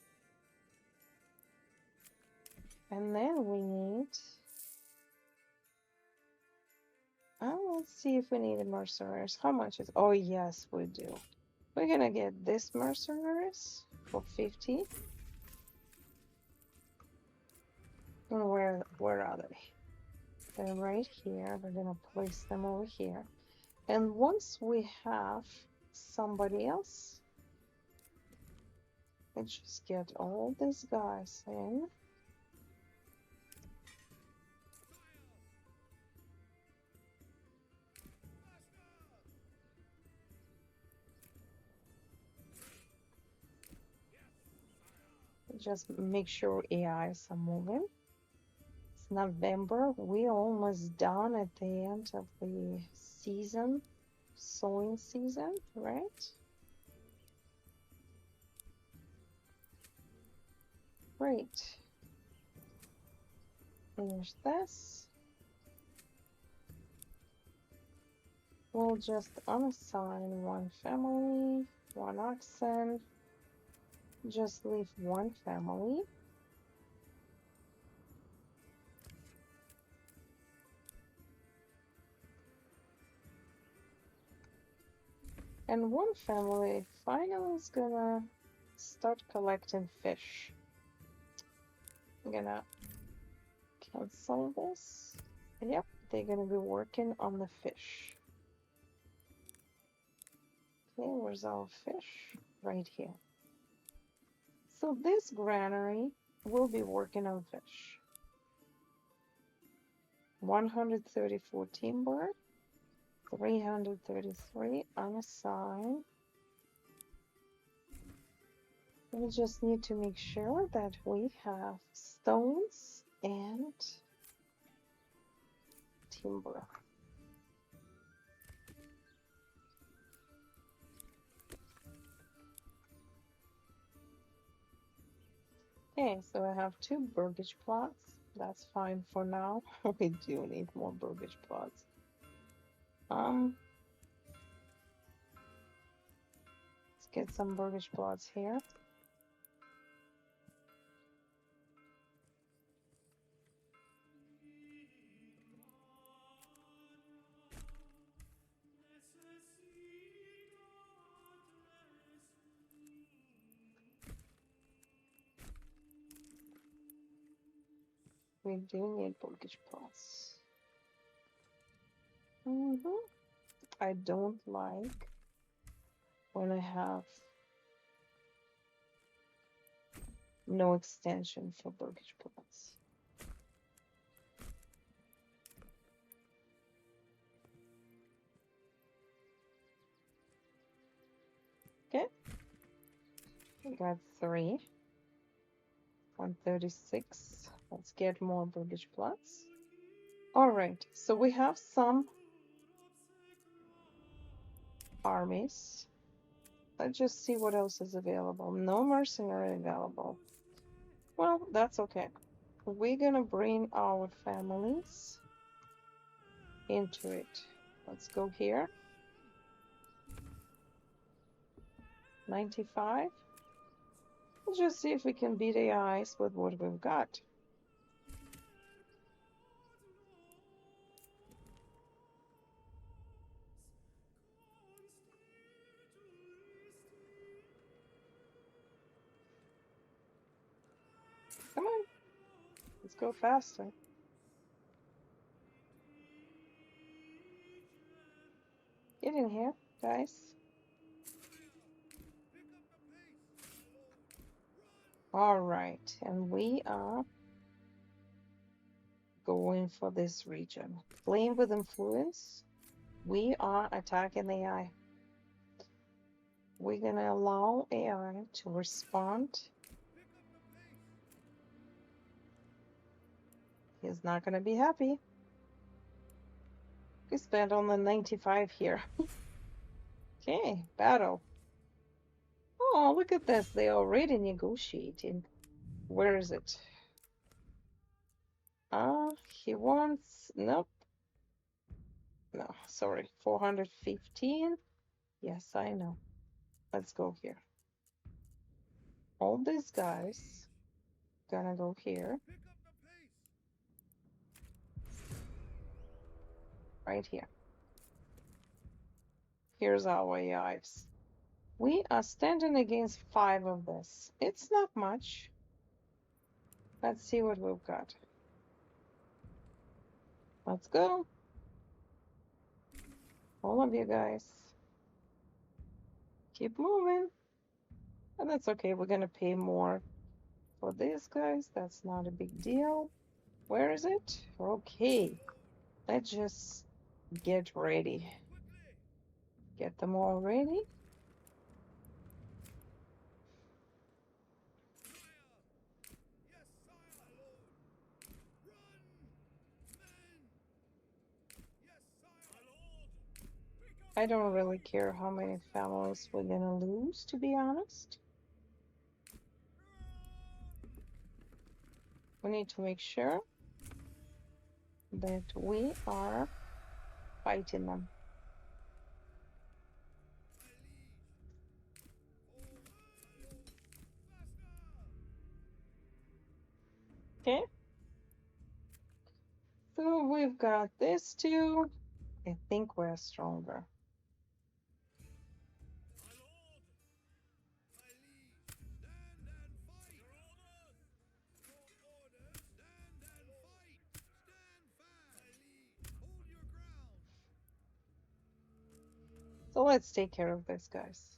And then we need, let's see if we need mercenaries. How much is, oh yes, we do. We're gonna get this mercenaries for 50. And where are they? They're right here. We're gonna place them over here. And once we have somebody else, let's just get all these guys in. Just make sure AIs are moving. It's November. We're almost done at the end of the season, sowing season, right? Great. Finish this. We'll just unassign one family, one oxen. Just leave one family. And one family finally is gonna start collecting fish. I'm gonna cancel this. Yep, they're gonna be working on the fish. Okay, where's our fish? Right here. So this granary will be working on fish. 134 timber, 333 unassigned. We just need to make sure that we have stones and timber. Okay, so I have 2 burgage plots. That's fine for now. We do need more burgage plots. Let's get some burgage plots here. We do need burgage plots. I don't like when I have no extension for burgage plots. Okay, we got 3. 136. Let's get more burgage plots. All right, so we have some armies. Let's just see what else is available. No mercenary available. Well, that's okay. We're gonna bring our families into it. Let's go here. 95. Let's just see if we can beat AIs with what we've got. Come on. Let's go faster. Get in here, guys. All right, and we are going for this region. Playing with influence. We are attacking AI. We're gonna allow AI to respond. He's not gonna be happy. We spent on the 95 here. Okay, battle. Oh, look at this. They're already negotiating. Where is it? He wants, nope. No, sorry, 415. Yes, I know. Let's go here. All these guys gonna go here, right here. Here's our yives. We are standing against 5 of this. It's not much. Let's see what we've got. Let's go. All of you guys. Keep moving. And that's okay. We're gonna pay more for these guys. That's not a big deal. Where is it? Okay. Let's just get ready. Get them all ready. I don't really care how many families we're gonna lose, to be honest. We need to make sure that we are fighting them. Okay? So we've got this two. I think we're stronger. So let's take care of this, guys.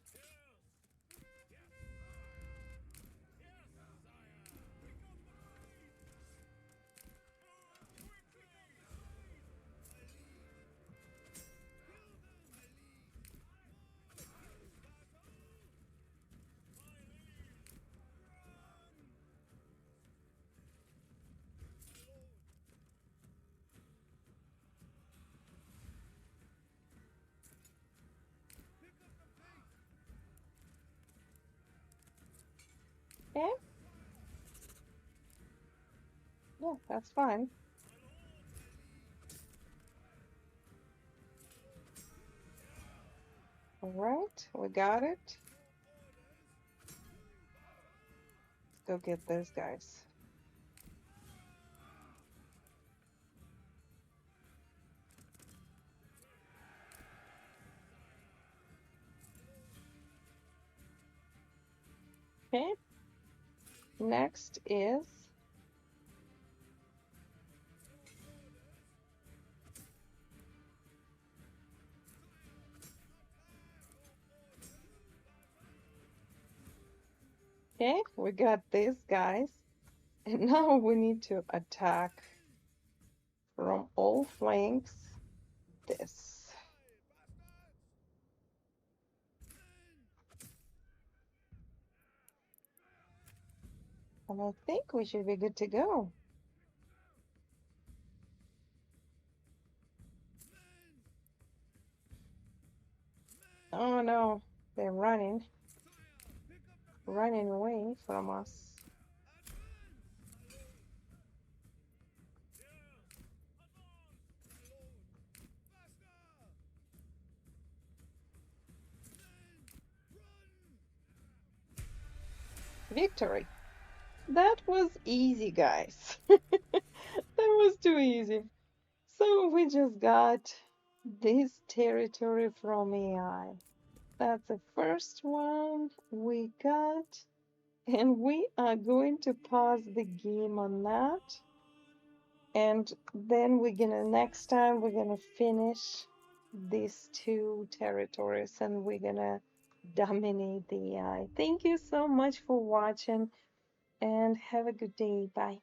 Okay? Yeah, that's fine. All right, we got it. Let's go get those guys. Okay. Next is okay, we got these guys. And now we need to attack from all flanks this. And I think we should be good to go. Oh no, they're running away from us. Victory. That was easy, guys. That was too easy. So we just got this territory from AI. That's the first one we got. And we are going to pause the game on that. And then next time we're gonna finish these 2 territories and we're gonna dominate the AI. Thank you so much for watching and have a good day. Bye.